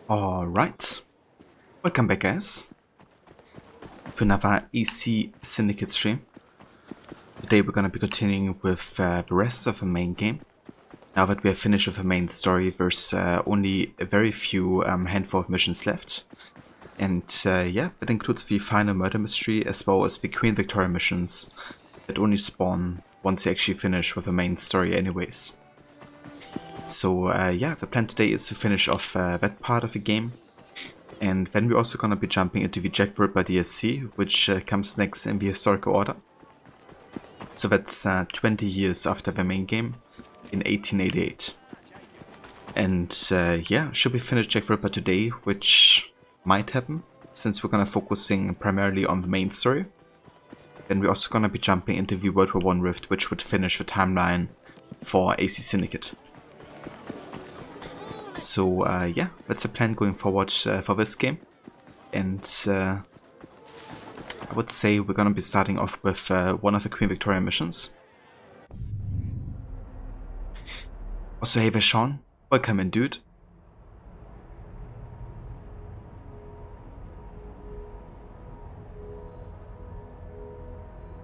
Alright, welcome back guys to another EC Syndicate stream. Today we're going to be continuing with the rest of the main game. Now that we have finished with the main story, there's only a very few handful of missions left. And yeah, that includes the final murder mystery as well as the Queen Victoria missions that only spawn once you actually finish with the main story anyways. So yeah, the plan today is to finish off that part of the game. And then we're also gonna be jumping into the Jack the Ripper DLC, which comes next in the historical order. So that's 20 years after the main game, in 1888. And yeah, should we finish Jack the Ripper today, which might happen, since we're gonna focusing primarily on the main story. Then we're also gonna be jumping into the World War I Rift, which would finish the timeline for AC Syndicate. So yeah, that's the plan going forward for this game. And I would say we're gonna be starting off with one of the Queen Victoria missions. Also, hey there, Sean. Welcome in, dude.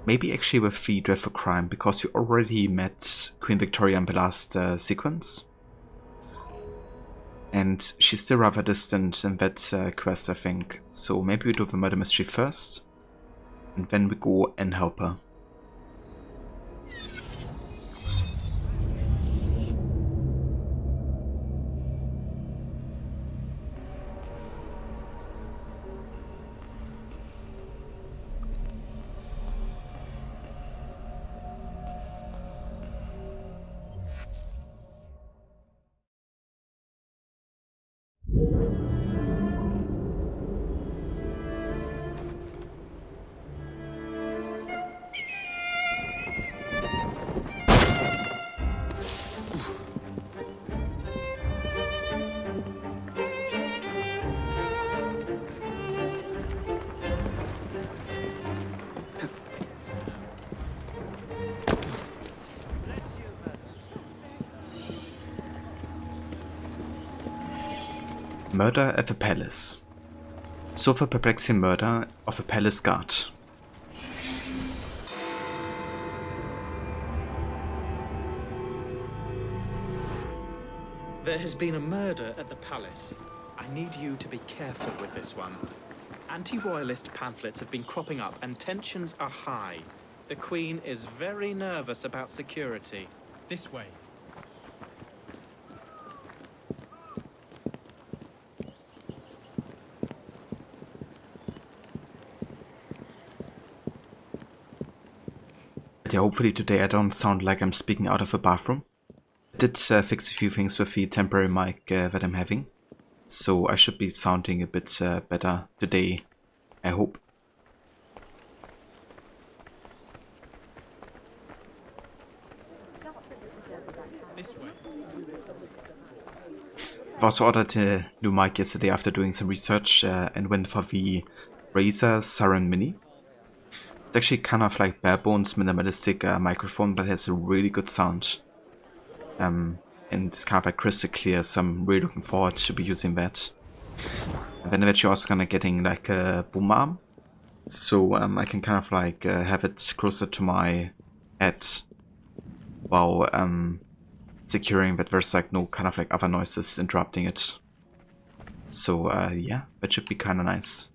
Maybe actually with the Dreadful Crime, because we already met Queen Victoria in the last sequence. And she's still rather distant in that quest, I think. So maybe we do the murder mystery first, and then we go and help her. Murder at the Palace. So the perplexing murder of a palace guard. There has been a murder at the palace. I need you to be careful with this one. Anti-royalist pamphlets have been cropping up and tensions are high. The Queen is very nervous about security. This way. Yeah, hopefully today I don't sound like I'm speaking out of a bathroom. I did fix a few things with the temporary mic that I'm having, so I should be sounding a bit better today, I hope. This way. I also ordered a new mic yesterday after doing some research and went for the Razer Siren Mini. It's actually kind of like bare bones minimalistic microphone, but has a really good sound. And it's kind of like crystal clear, so I'm really looking forward to be using that. And then eventually also gonna getting like a boom arm, so I can kind of like have it closer to my head while securing that there's like no kind of like other noises interrupting it. So yeah, that should be kind of nice.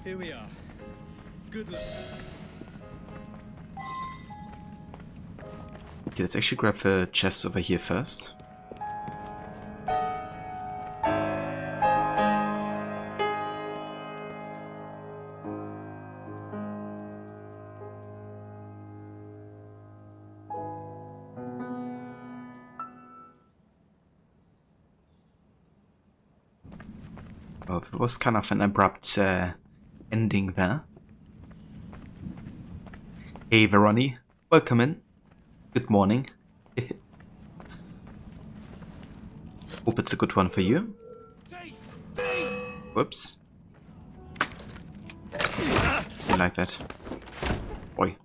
Here we are. Good luck. Okay, let's actually grab the chest over here first. Oh, it was kind of an abrupt ending there. Hey, Veroni. Welcome in. Good morning. Hope it's a good one for you. Whoops. Didn't like that. Boy.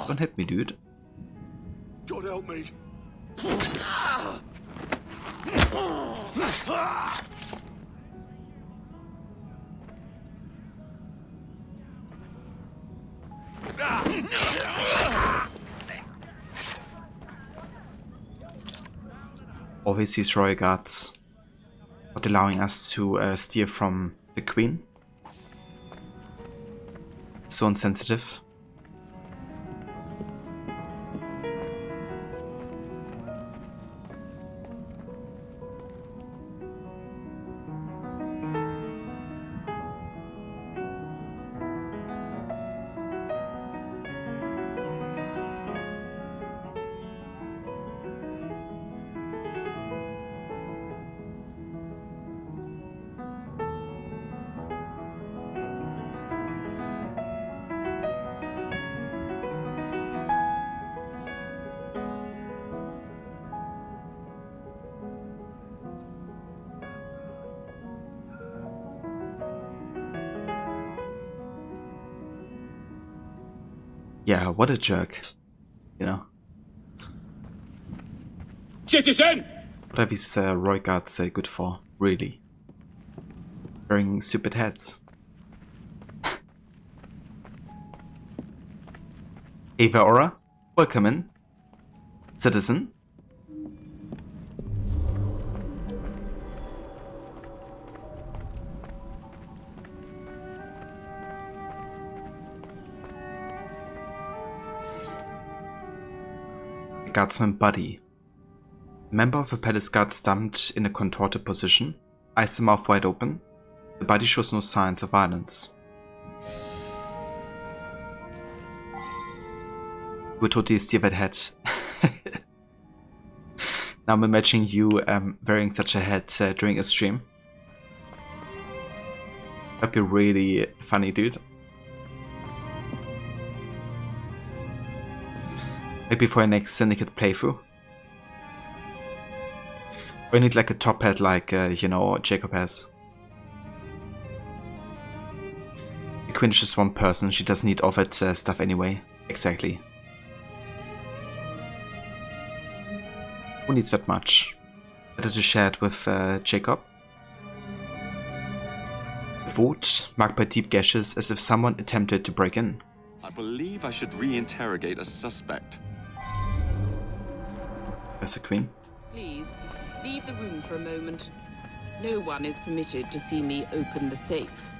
Don't hit me, dude. God help me. Always these royal guards not allowing us to steer from the queen. So insensitive. Yeah, what a jerk. You know? Citizen! What are these royal guards good for, really? Wearing stupid hats. Ava Aura, welcome in. Citizen. A guardsman buddy. A member of the palace guard stumped in a contorted position, eyes and mouth wide open. The body shows no signs of violence. Would totally steer that hat. Now I'm imagining you wearing such a hat during a stream. That'd be really funny, dude. Maybe for your next Syndicate playthrough. Or you need like a top hat like, you know, Jacob has. The queen is just one person, she doesn't need all that stuff anyway. Exactly. Who needs that much? Better to share it with Jacob. Vote marked by deep gashes as if someone attempted to break in. I believe I should re-interrogate a suspect. That's the queen. Please, leave the room for a moment. No one is permitted to see me open the safe.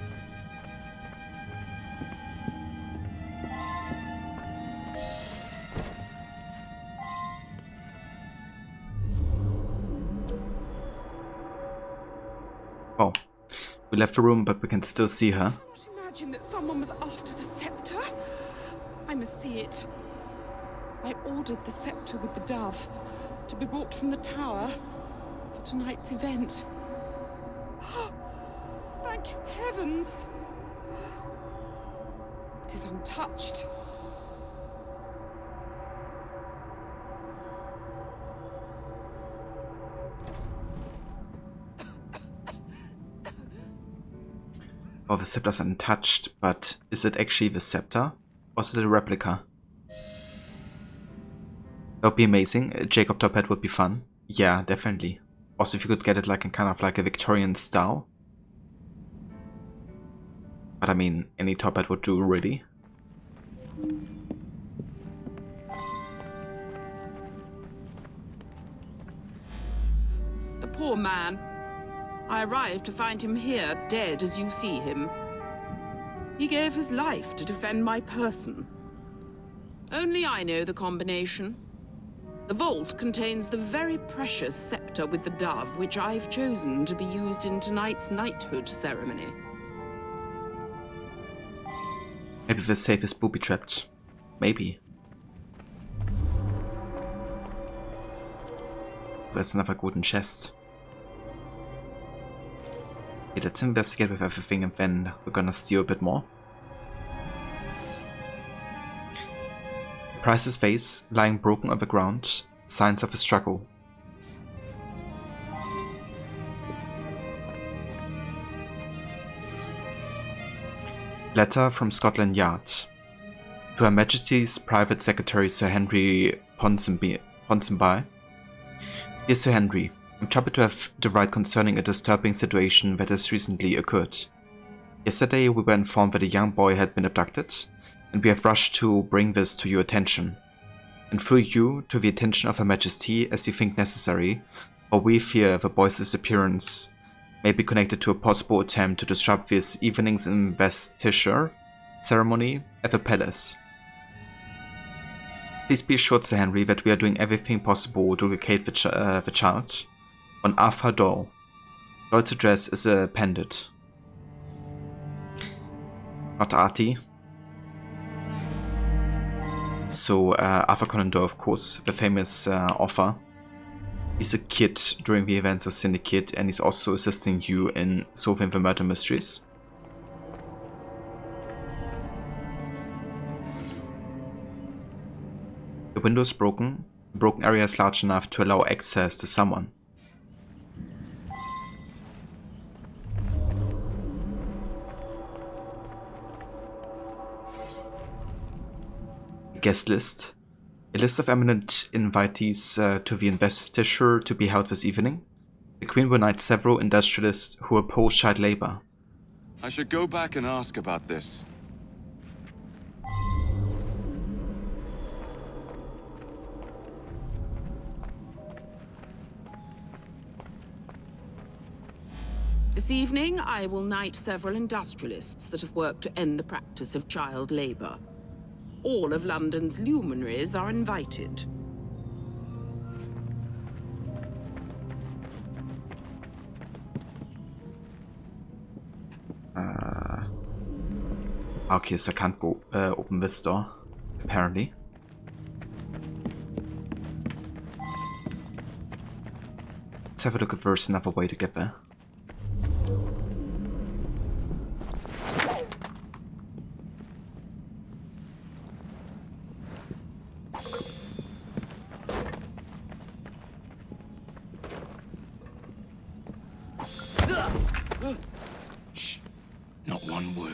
Oh, we left the room, but we can still see her. I cannot imagine that someone was after the scepter. I must see it. I ordered the scepter with the dove to be brought from the tower for tonight's event. Thank heavens! It is untouched. Oh, the scepter's untouched, but is it actually the scepter? Or is it a replica? That would be amazing. A Jacob top hat would be fun. Yeah, definitely. Also, if you could get it like in kind of like a Victorian style. But I mean, any top hat would do, really. The poor man. I arrived to find him here, dead as you see him. He gave his life to defend my person. Only I know the combination. The vault contains the very precious scepter with the dove, which I've chosen to be used in tonight's knighthood ceremony. Maybe the safe is booby-trapped. Maybe. That's another golden chest. Okay, let's investigate with everything and then we're gonna steal a bit more. Price's vase, lying broken on the ground, signs of a struggle. Letter from Scotland Yard. To Her Majesty's Private Secretary Sir Henry Ponsonby. Dear Sir Henry, I'm troubled to have to write concerning a disturbing situation that has recently occurred. Yesterday we were informed that a young boy had been abducted, and we have rushed to bring this to your attention, and through you to the attention of Her Majesty as you think necessary, for we fear the boy's disappearance may be connected to a possible attempt to disrupt this evening's investiture ceremony at the palace. Please be assured, Sir Henry, that we are doing everything possible to locate the child. On Arthur Doyle. Doyle's address is appended. Not Artie. So Arthur Conan Doyle, of course, the famous author. He's a kid during the events of Syndicate, and he's also assisting you in solving the murder mysteries. The window is broken. The broken area is large enough to allow access to someone. Guest list. A list of eminent invitees to the investiture to be held this evening. The Queen will knight several industrialists who oppose child labor. I should go back and ask about this. This evening, I will knight several industrialists that have worked to end the practice of child labor. All of London's luminaries are invited. Okay, so I can't go open this door, apparently. Let's have a look if there's another way to get there. Shh. Not one word.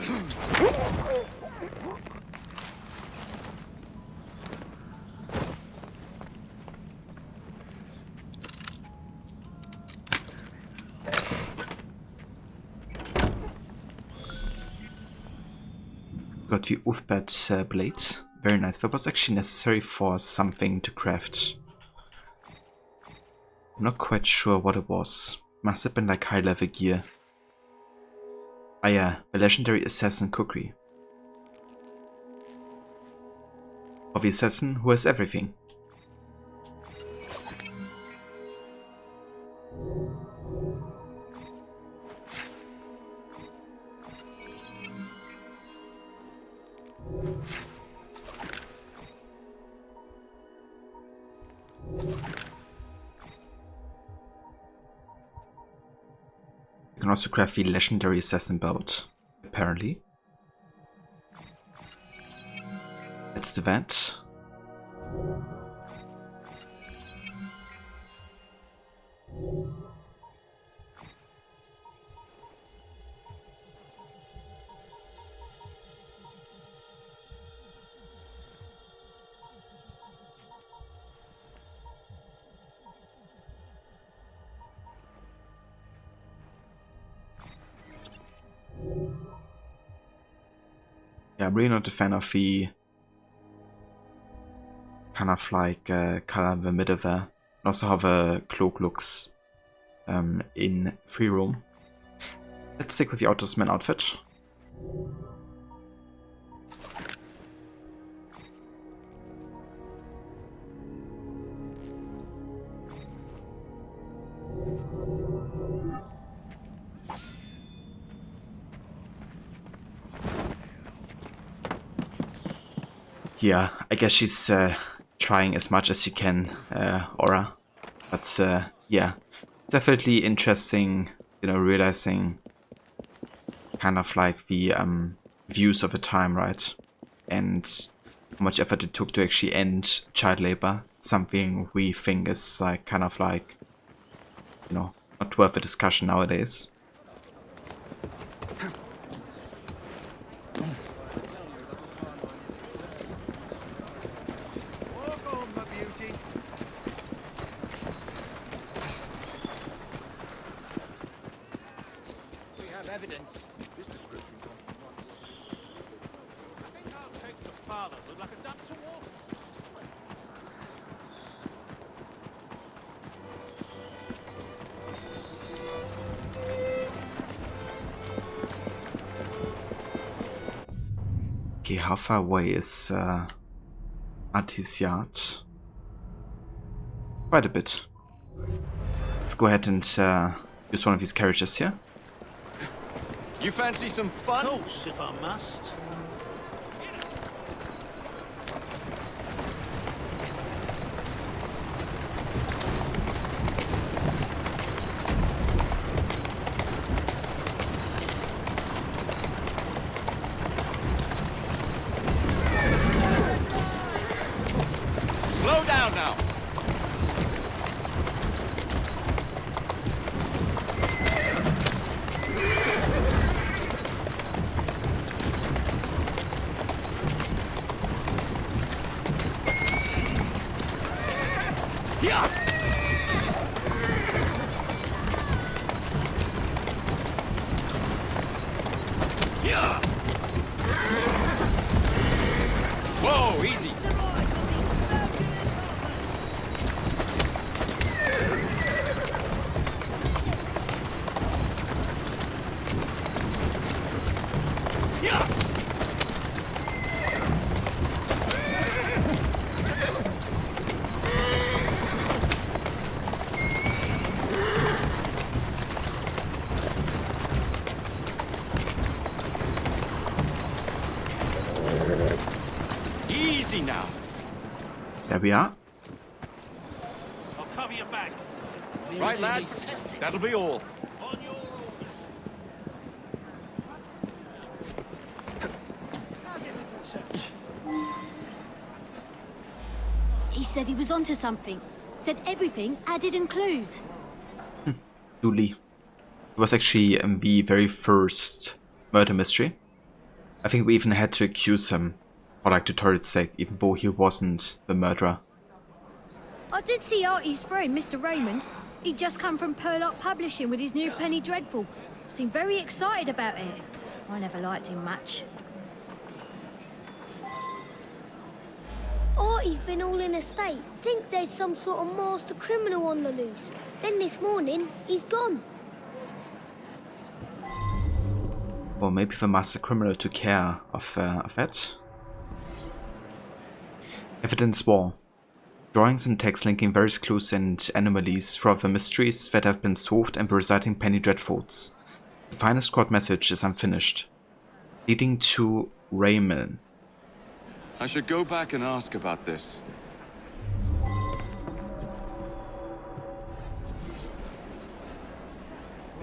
Got the Uthbert blade. Very nice. That was actually necessary for something to craft. I'm not quite sure what it was. Must have been like high level gear. Ah yeah, the legendary assassin cookery. Of the assassin who has everything. You can also craft the legendary assassin belt, apparently. Let's do that. Yeah, I'm really not a fan of the kind of like color in the middle there. And also how the cloak looks in free roam. Let's stick with the Outdoorsman outfit. Yeah, I guess she's trying as much as she can, Aura. But yeah, definitely interesting, you know, realizing kind of like the views of the time, right? And how much effort it took to actually end child labor. Something we think is like kind of like, you know, not worth a discussion nowadays. Evidence. This description comes from one. I think our take to father looked like a dump to water. Okay, how far away is Artie's yard? Quite a bit. Let's go ahead and use one of these carriages here. You fancy some fun? Of course, if I must. Slow down now. Yeah. Yeah. Whoa, easy. Yeah. Easy now. There we are. I'll cover your back. Right, lads? That'll be all. On your orders. He said he was onto something. Said everything added in clues. Dooley. It was actually the very first murder mystery. I think we even had to accuse him for like tutorial's sake, even though he wasn't the murderer. I did see Artie's friend, Mr. Raymond. He'd just come from Purlock Publishing with his new Penny Dreadful. Seemed very excited about it. I never liked him much. Artie's been all in a state. Think there's some sort of master criminal on the loose. Then this morning, he's gone. Or maybe the master criminal took care of that. Evidence wall. Drawings and text linking various clues and anomalies throughout the mysteries that have been solved and the resulting Penny Dreadfuls. The finest court message is unfinished, leading to Raymond. I should go back and ask about this.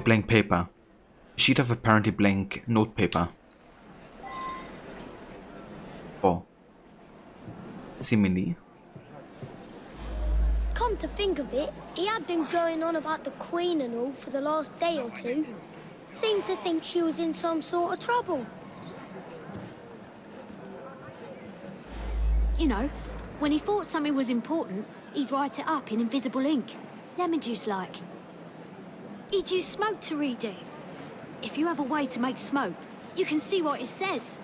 Blank paper. A sheet of apparently blank notepaper. Or seemingly. Come to think of it, he had been going on about the Queen and all for the last day or two. Seemed to think she was in some sort of trouble. You know, when he thought something was important, he'd write it up in invisible ink. Lemon juice like. He'd use smoke to read it. If you have a way to make smoke, you can see what it says.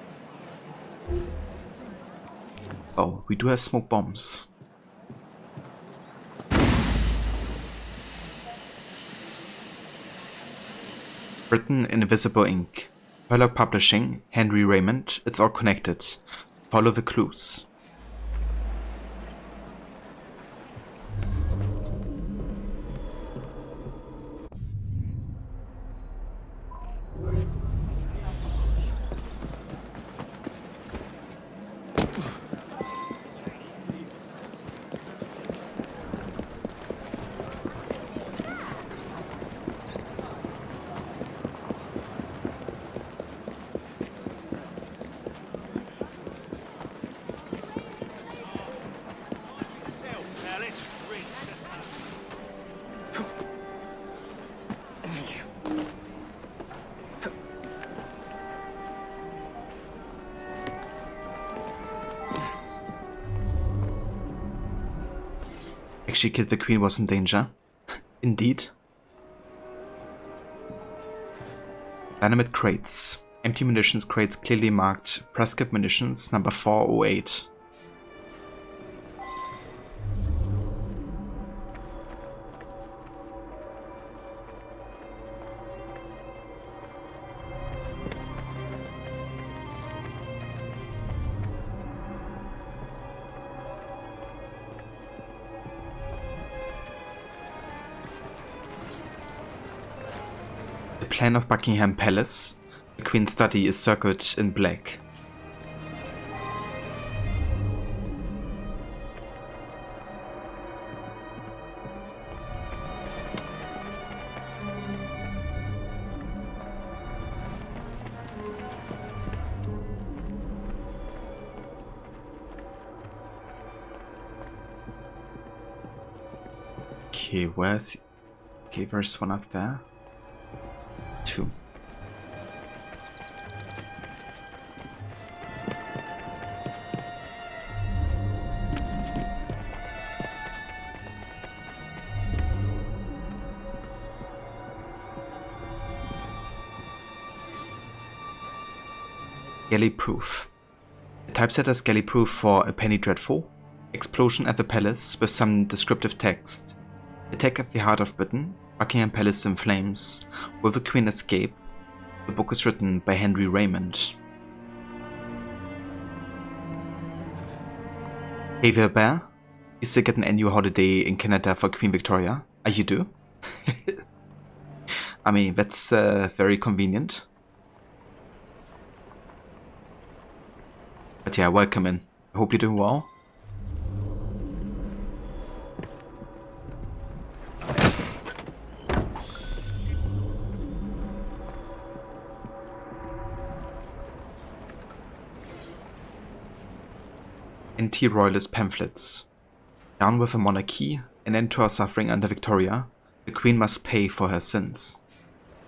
Oh, we do have smoke bombs. Written in invisible ink. Purlock Publishing, Henry Raymond, it's all connected. Follow the clues. Actually, Kid the Queen was in danger. Indeed. Dynamite crates. Empty munitions crates clearly marked Prescott munitions number 408. The plan of Buckingham Palace. The Queen's study is circled in black. Okay, where's... Okay, there's one up there. 2. Galley proof. The typesetter is galley proof for a penny dreadful. Explosion at the palace with some descriptive text. Attack at the heart of Britain. Buckingham Palace in flames. Will the Queen escape? The book is written by Henry Raymond. Hey there, Bear. You still get an annual holiday in Canada for Queen Victoria? You do? I mean, that's very convenient. But yeah, welcome in. I hope you're doing well. Anti-royalist pamphlets. Down with the monarchy, an end to our suffering under Victoria. The Queen must pay for her sins.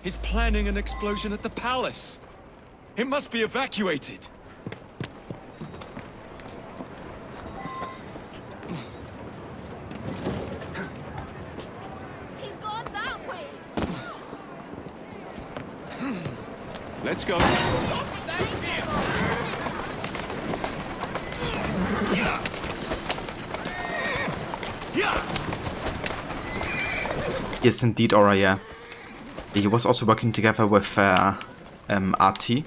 He's planning an explosion at the palace. It must be evacuated. He's gone that way. Let's go. Yes, indeed, Aura, yeah. He was also working together with RT.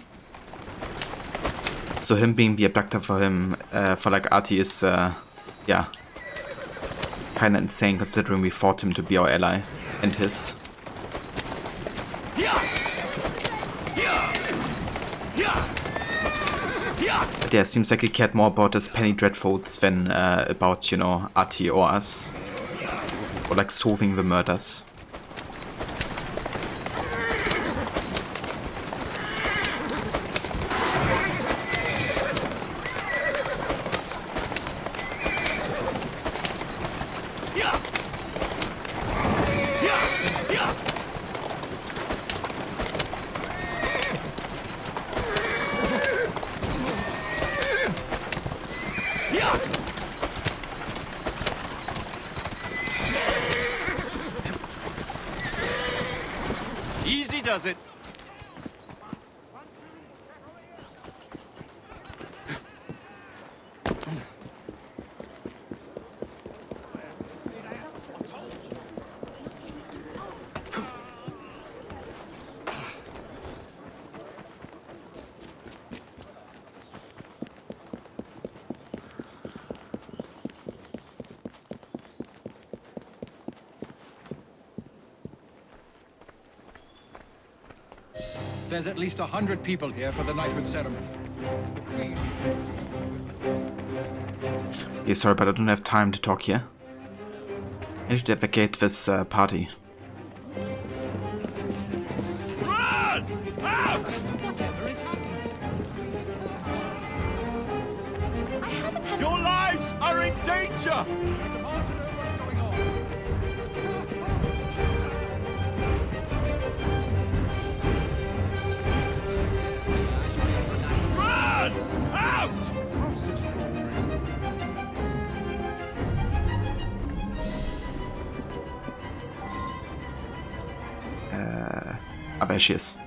So him being the abductor for him, for like RT is, yeah, kinda insane considering we fought him to be our ally and his. But yeah, it seems like he cared more about his penny dreadfuls than about, you know, RT or us. Or like solving the murders. Easy does it. There's at least 100 people here for the knighthood ceremony. The Queen. Okay, sorry, but I don't have time to talk here. I need to evacuate this party. Run! Out! Whatever is happening? I haven't had... Your lives are in danger! I demand to know what's going on. Run! Out! Most extraordinary. Ah, there she is.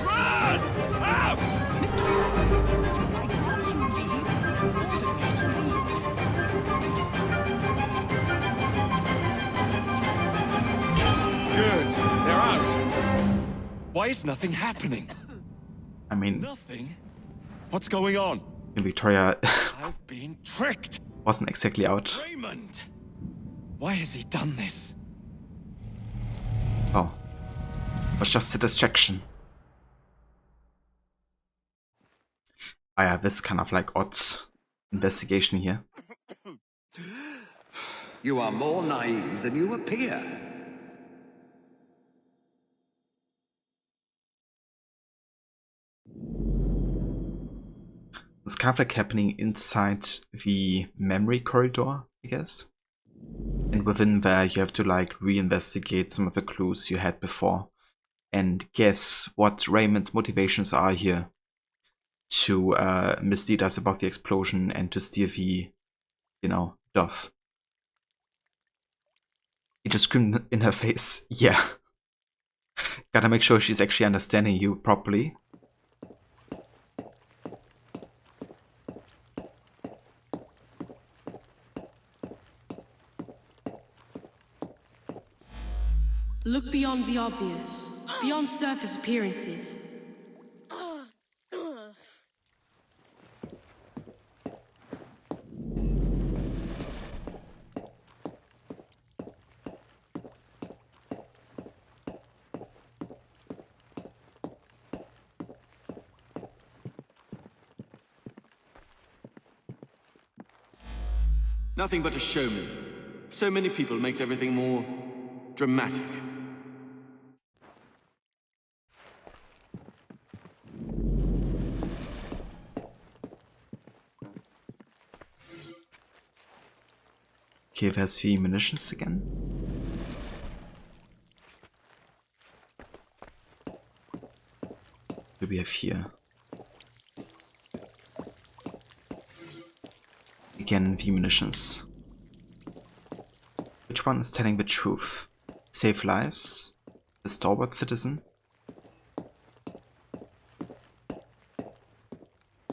Run! Out! Mr. Why can't you leave? Ordered me to leave. Good. They're out. Why is nothing happening? I mean, Nothing? What's going on? Victoria I've been tricked. wasn't exactly out. Raymond! Why has he done this? Oh, was just a distraction. I have this kind of like odd investigation here. You are more naive than you appear. It's kind of like happening inside the memory corridor, I guess. And within there you have to like reinvestigate some of the clues you had before and guess what Raymond's motivations are here to mislead us about the explosion and to steal the, you know, dove. He just screamed in her face, yeah. Gotta make sure she's actually understanding you properly. Look beyond the obvious, beyond surface appearances. Nothing but a showman. So many people makes everything more dramatic. Kiev has 3 munitions again. What do we have here? Again, V munitions. Which one is telling the truth? Save lives? The stalwart citizen?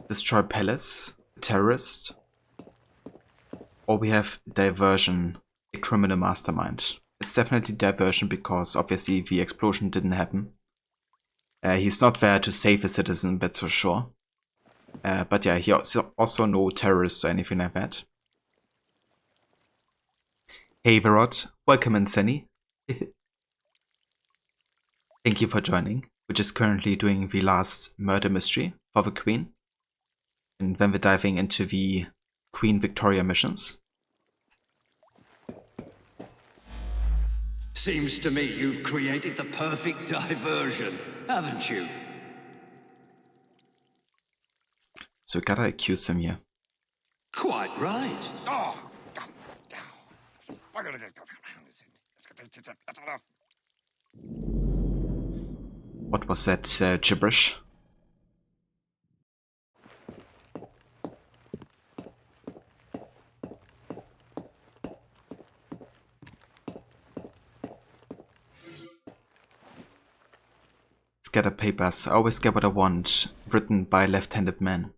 Destroy palace? The terrorist? Or we have diversion, a criminal mastermind. It's definitely diversion because obviously the explosion didn't happen. He's not there to save a citizen, that's for sure. But yeah, he also no terrorists or anything like that. Hey Verot, welcome in Senny. Thank you for joining. We're just currently doing the last murder mystery for the Queen. And then we're diving into the Queen Victoria missions. Seems to me you've created the perfect diversion, haven't you? So we gotta accuse him here. Quite right. Oh! That's enough. What was that gibberish? Scatter papers. I always get what I want. Written by left-handed man.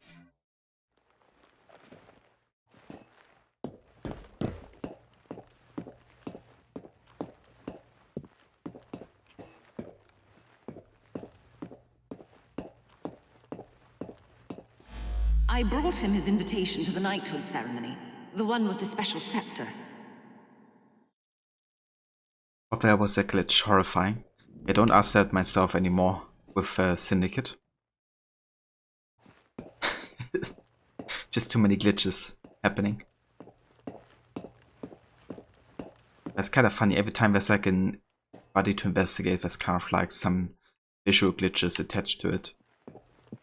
I brought him his invitation to the knighthood ceremony. The one with the special scepter. Oh, there was a glitch. Horrifying. I don't ask that myself anymore with Syndicate. Just too many glitches happening. That's kind of funny. Every time there's like a body to investigate, there's kind of like some visual glitches attached to it.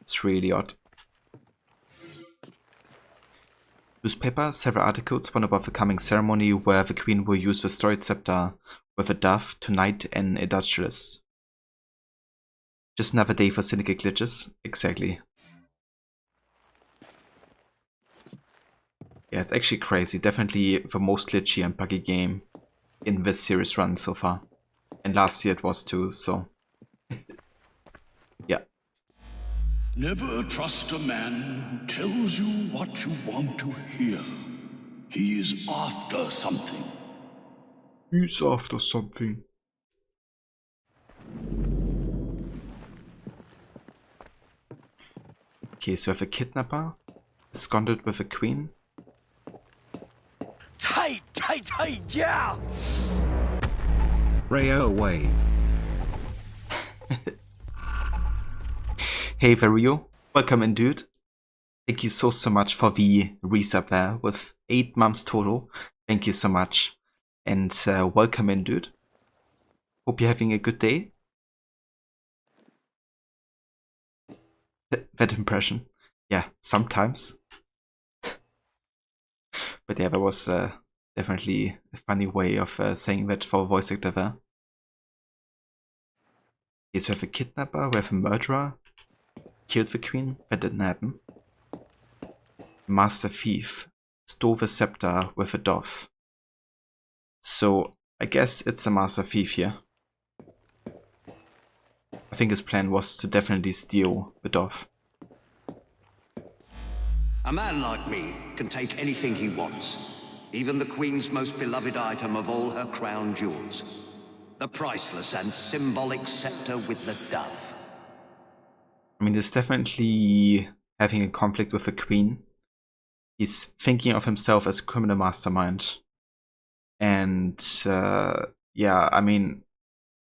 It's really odd. Newspaper, several articles, one about the coming ceremony where the Queen will use the storied scepter with a dove to knight an industrialist. Just another day for Syndicate glitches. Exactly. Yeah, it's actually crazy. Definitely the most glitchy and buggy game in this series run so far. And last year it was too, so yeah. Never trust a man who tells you what you want to hear. He is after something. He's after something. Okay, so we have a kidnapper, absconded with a queen. Tight, yeah! Rayo wave. Hey Vario, welcome in dude. Thank you so much for the resub there with 8 months total. Thank you so much. And welcome in dude. Hope you're having a good day. That impression. Yeah, sometimes. But yeah, that was definitely a funny way of saying that for a voice actor there. Okay, so we have a kidnapper, we have a murderer. Killed the queen, that didn't happen. Master thief stole the scepter with a dove. So I guess it's the master thief here. I think his plan was to definitely steal the dove. A man like me can take anything he wants, even the Queen's most beloved item of all her crown jewels, the priceless and symbolic scepter with the dove. I mean, there's definitely having a conflict with the Queen. He's thinking of himself as a criminal mastermind. And yeah, I mean,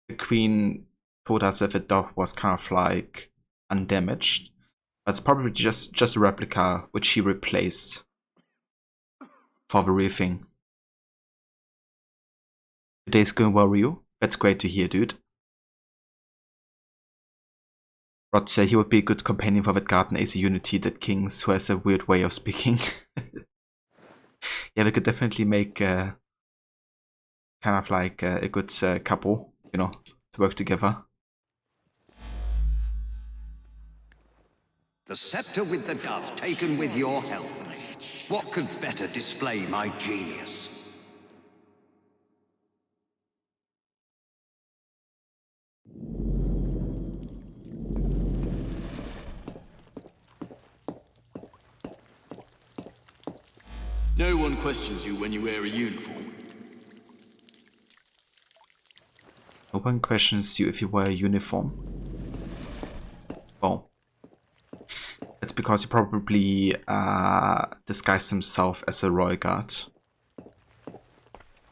the Queen told us that the dove was kind of like undamaged. But it's probably just a replica which he replaced for the real thing. Your day's going well, Ryu? That's great to hear, dude. Rod said he would be a good companion for that garden AC Unity that Kings, who has a weird way of speaking. Yeah, we could definitely make kind of like a good couple, you know, to work together. The scepter with the dove taken with your help. What could better display my genius? No one questions you when you wear a uniform. No one questions you if you wear a uniform. Well, that's because he probably disguised himself as a royal guard.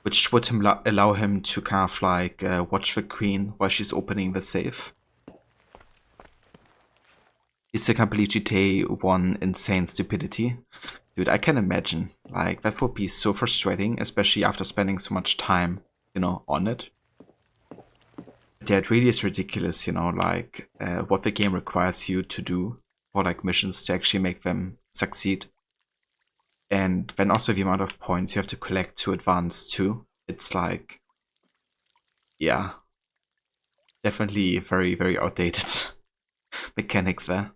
Which would allow him to kind of like watch the queen while she's opening the safe. Is a complete GTA 1 insane stupidity. Dude, I can imagine. Like, that would be so frustrating, especially after spending so much time, you know, on it. But yeah, it really is ridiculous, you know, like, what the game requires you to do for, like, missions to actually make them succeed. And then also the amount of points you have to collect to advance too. It's like, yeah, definitely very, very outdated mechanics there.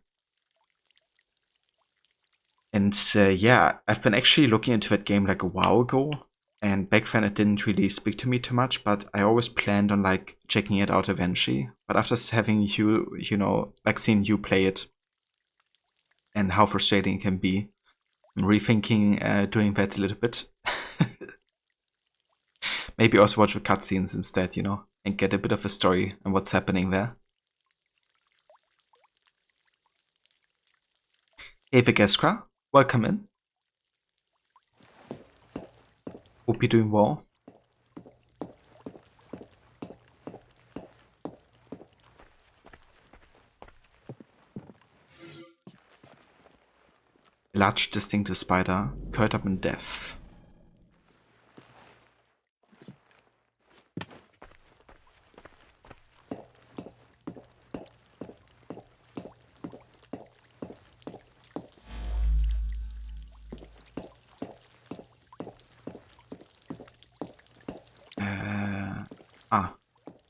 And yeah, I've been actually looking into that game like a while ago, and back then it didn't really speak to me too much, but I always planned on like checking it out eventually. But after having you know, like seeing you play it and how frustrating it can be, I'm rethinking doing that a little bit. Maybe also watch the cutscenes instead, you know, and get a bit of a story on what's happening there. Hey Vigeskra, welcome in. Hope you're doing well. A large distinctive spider curled up in death.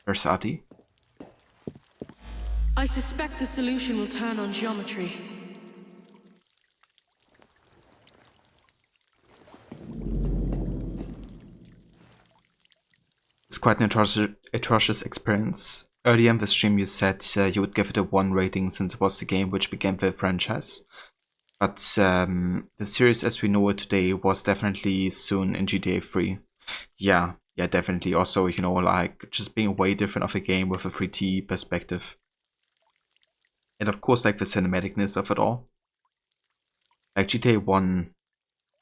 Where's Adi? I suspect the solution will turn on geometry. quite an atrocious experience. Earlier in the stream you said you would give it a 1 rating since it was the game which began the franchise. But the series as we know it today was definitely soon in GTA 3. Yeah, definitely. Also, you know, like, just being way different of a game with a 3D perspective. And of course, like, the cinematicness of it all. Like, GTA 1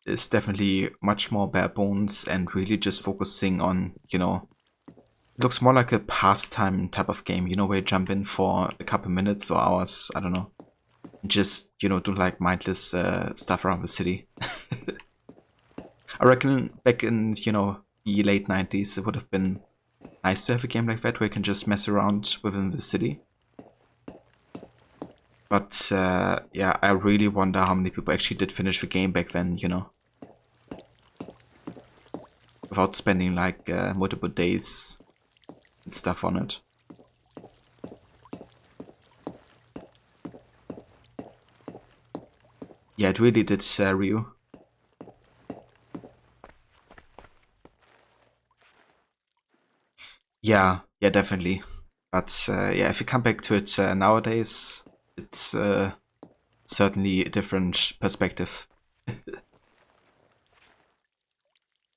is definitely much more bare bones and really just focusing on, you know, it looks more like a pastime type of game, you know, where you jump in for a couple minutes or hours, I don't know. Just, you know, do like mindless stuff around the city. I reckon back in, you know, the late 90s, it would have been nice to have a game like that where you can just mess around within the city. But yeah, I really wonder how many people actually did finish the game back then, you know. Without spending like multiple days and stuff on it. Yeah, it really did, Ryu. Yeah, definitely. But yeah, if you come back to it nowadays, it's certainly a different perspective.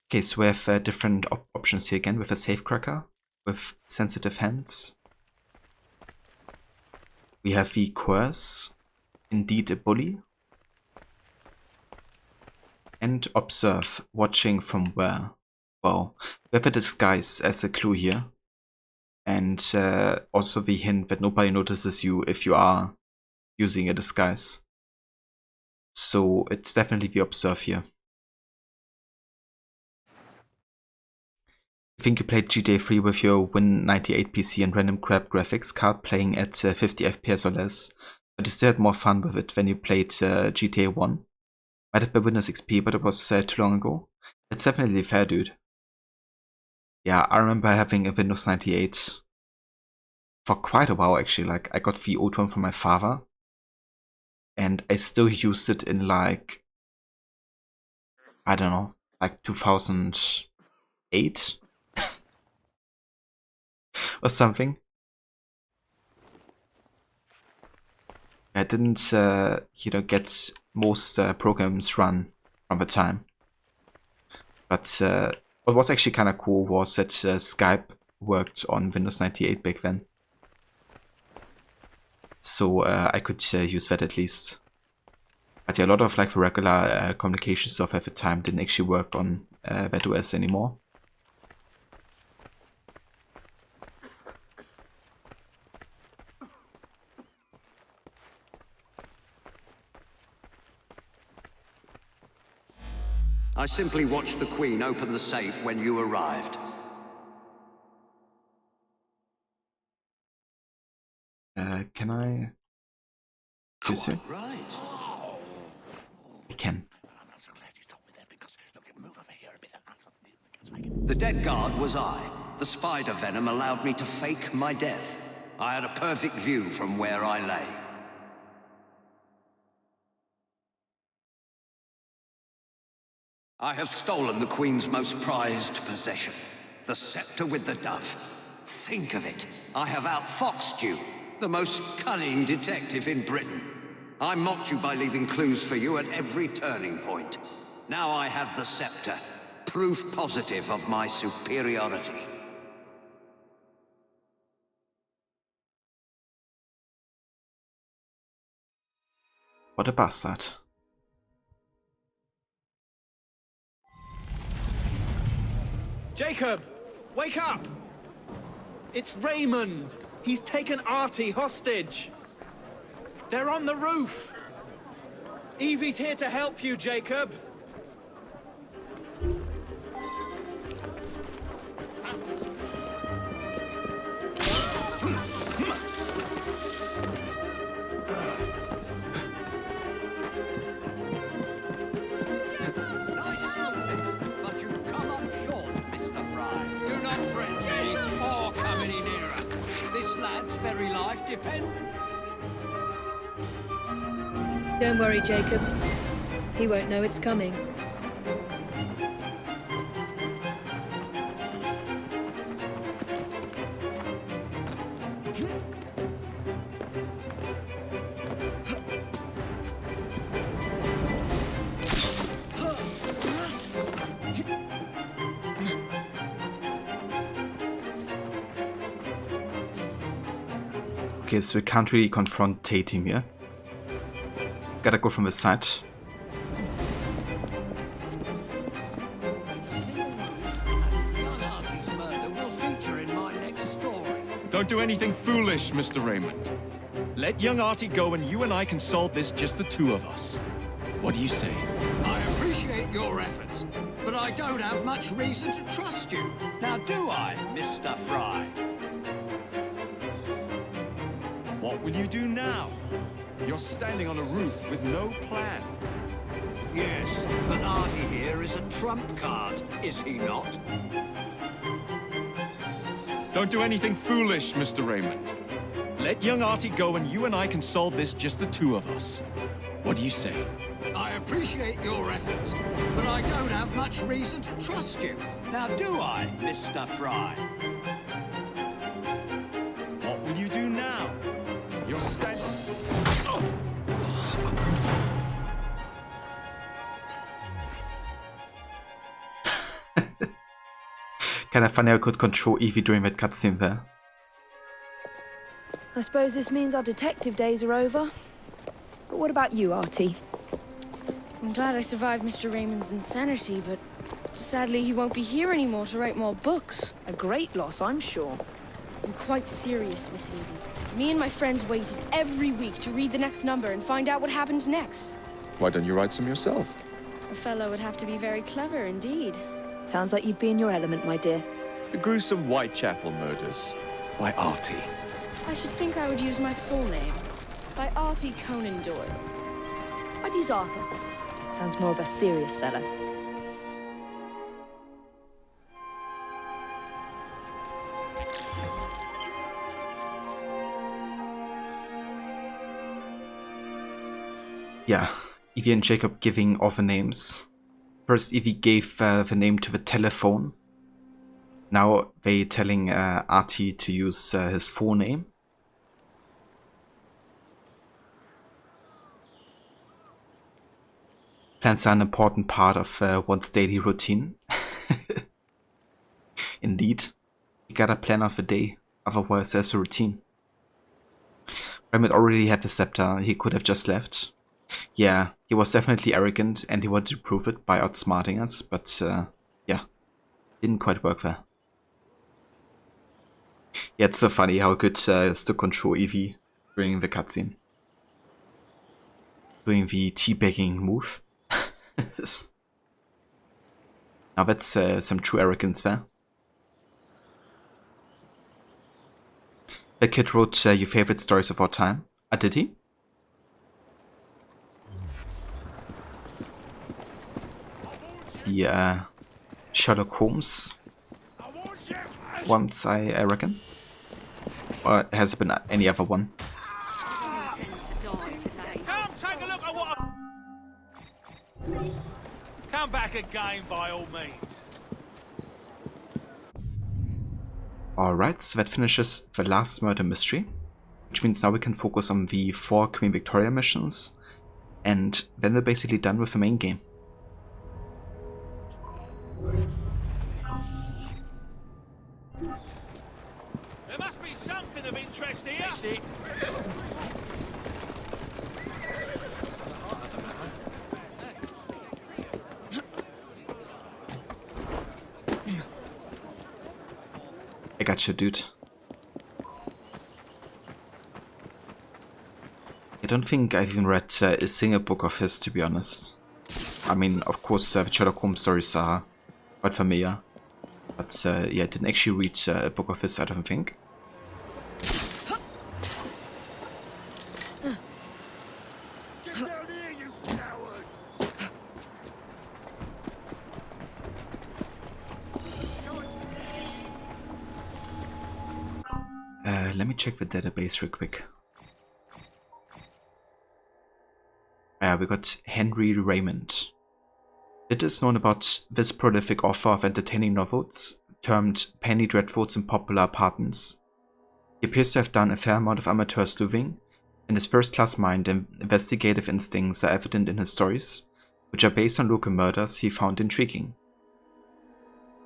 Okay, so we have different options here again with a safecracker, with sensitive hands. We have the coerce, indeed a bully. And observe, watching from where? Well, we have a disguise as a clue here. And also the hint that nobody notices you if you are using a disguise. So it's definitely the observe here. I think you played GTA 3 with your Win98 PC and random crap graphics card playing at 50 FPS or less, but you still had more fun with it when you played GTA 1. Might have been Windows XP, but it was too long ago. It's definitely fair, dude. Yeah, I remember having a Windows 98 for quite a while actually. Like, I got the old one from my father, and I still used it in like, I don't know, like 2008 or something. I didn't, you know, get most programs run from the time. But what was actually kind of cool was that Skype worked on Windows 98 back then. So I could use that at least. But yeah, a lot of like the regular communication stuff at the time didn't actually work on that OS anymore. I simply watched the Queen open the safe when you arrived. Can I use it? Right. I can. The dead guard was I. The spider venom allowed me to fake my death. I had a perfect view from where I lay. I have stolen the Queen's most prized possession, the scepter with the dove. Think of it. I have outfoxed you, the most cunning detective in Britain. I mocked you by leaving clues for you at every turning point. Now I have the scepter, proof positive of my superiority. What a bastard. Jacob! Wake up! It's Raymond! He's taken Artie hostage! They're on the roof! Evie's here to help you, Jacob! Very life depend. Don't worry, Jacob. He won't know it's coming. Okay, so we can't really confront Tatum here. Gotta go from the side. Don't do anything foolish, Mr. Raymond. Let young Artie go and you and I can solve this, just the two of us. What do you say? I appreciate your efforts, but I don't have much reason to trust you. Now do I, Mr. Fry? What will you do now? You're standing on a roof with no plan. Yes, but Artie here is a trump card, is he not? Don't do anything foolish, Mr. Raymond. Let young Artie go and you and I can solve this, just the two of us. What do you say? I appreciate your efforts, but I don't have much reason to trust you. Now do I, Mr. Fry? What will you do now? You're standing... Oh. Kinda funny I could control Evie during that cutscene there. I suppose this means our detective days are over. But what about you, Artie? I'm glad I survived Mr. Raymond's insanity, but sadly he won't be here anymore to write more books. A great loss, I'm sure. I'm quite serious, Miss Evie. Me and my friends waited every week to read the next number and find out what happened next. Why don't you write some yourself? A fellow would have to be very clever indeed. Sounds like you'd be in your element, my dear. The gruesome Whitechapel murders by Artie. I should think I would use my full name. By Artie Conan Doyle. I'd use Arthur. Sounds more of a serious fellow. Yeah, Evie and Jacob giving all the names. First, Evie gave the name to the telephone. Now they telling Artie to use his full name. Plans are an important part of one's daily routine. Indeed, you gotta plan out the day, otherwise there's a routine. Raymond already had the scepter, he could have just left. Yeah, he was definitely arrogant and he wanted to prove it by outsmarting us, but yeah, didn't quite work there. Yeah, it's so funny how good is to control Evie during the cutscene. Doing the teabagging move. Now that's some true arrogance there. The kid wrote your favorite stories of all time. Did he? The Sherlock Holmes ones, I reckon. Or has it been any other one? Come take a look at what Come back again by all means. Alright, so that finishes the last murder mystery. Which means now we can focus on the 4 Queen Victoria missions. And then we're basically done with the main game. There must be something of interest here. I gotcha, dude. I don't think I've even read a single book of his, to be honest. I mean, of course, the Sherlock Holmes stories are quite familiar. But yeah, I didn't actually read a book of his, I don't think. Let me check the database real quick. We got Henry Raymond. It is known about this prolific author of entertaining novels, termed penny dreadfuls in popular apartments. He appears to have done a fair amount of amateur sleuthing, and his first-class mind and investigative instincts are evident in his stories, which are based on local murders he found intriguing.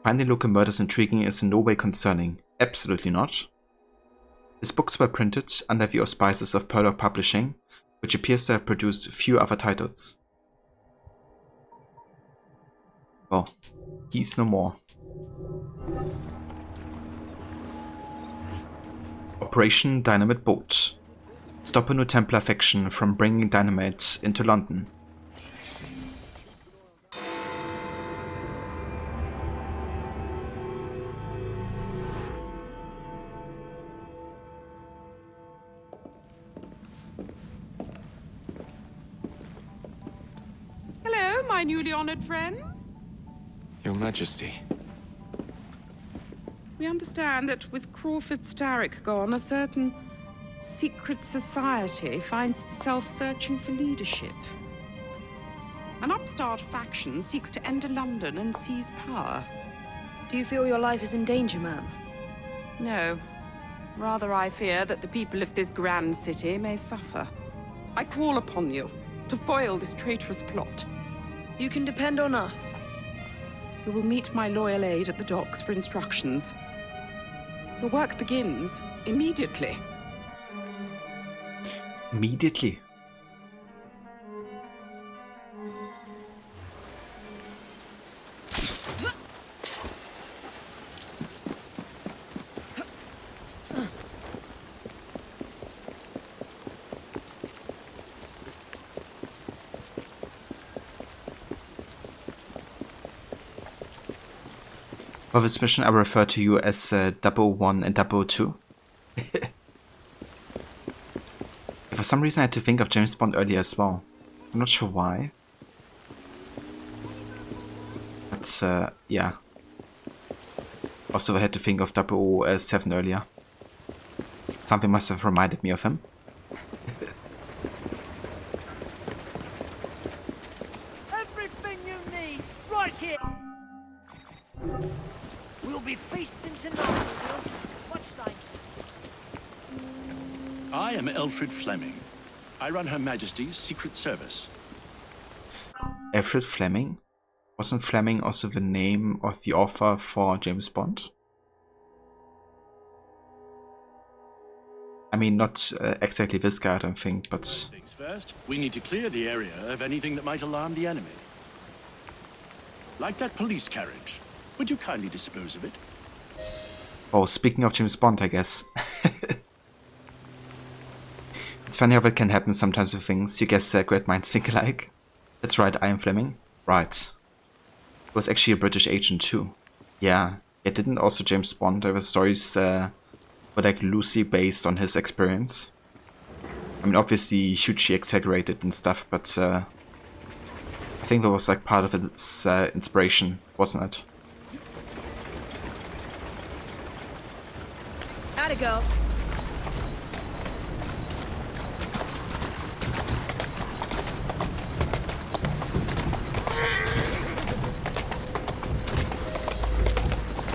Finding local murders intriguing is in no way concerning, absolutely not. His books were printed under the auspices of Purlock Publishing, which appears to have produced few other titles. Well, he's no more. Operation Dynamite Bolt. Stop a new Templar faction from bringing dynamite into London. Hello, my newly honored friends. Your Majesty. We understand that with Crawford Starrick gone, a certain secret society finds itself searching for leadership. An upstart faction seeks to enter London and seize power. Do you feel your life is in danger, ma'am? No. Rather, I fear that the people of this grand city may suffer. I call upon you to foil this traitorous plot. You can depend on us. You will meet my loyal aide at the docks for instructions. Your work begins immediately. Immediately? For this mission, I refer to you as 001 and 002. For some reason, I had to think of James Bond earlier as well. I'm not sure why. But, yeah. Also, I had to think of 007 earlier. Something must have reminded me of him. Everything you need, right here. We'll be feasting tonight, Will. Much thanks. I am Alfred Fleming. I run Her Majesty's Secret Service. Alfred Fleming? Wasn't Fleming also the name of the author for James Bond? I mean, not exactly this guy, I don't think, but... Things first, we need to clear the area of anything that might alarm the enemy. Like that police carriage. Would you kindly dispose of it? Oh, speaking of James Bond, I guess. It's funny how that can happen sometimes with things. You guess great minds think alike. That's right, I am Fleming. Right. He was actually a British agent too. Yeah. It didn't also James Bond. There were stories were like loosely based on his experience. I mean, obviously hugely exaggerated and stuff, but I think that was like part of its inspiration, wasn't it? Atta girl.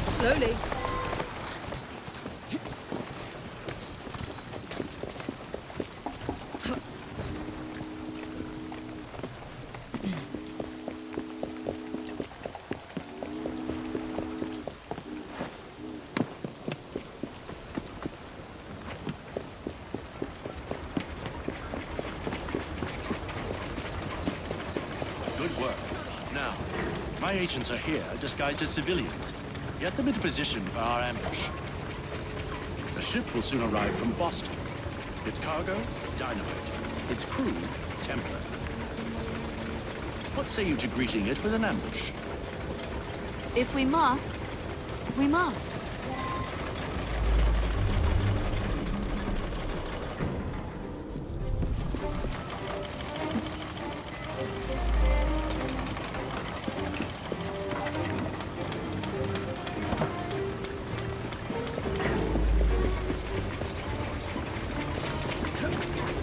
Slowly. Good work. Now, my agents are here disguised as civilians. Get them into position for our ambush. The ship will soon arrive from Boston. Its cargo, dynamite. Its crew, Templar. What say you to greeting it with an ambush? If we must, we must.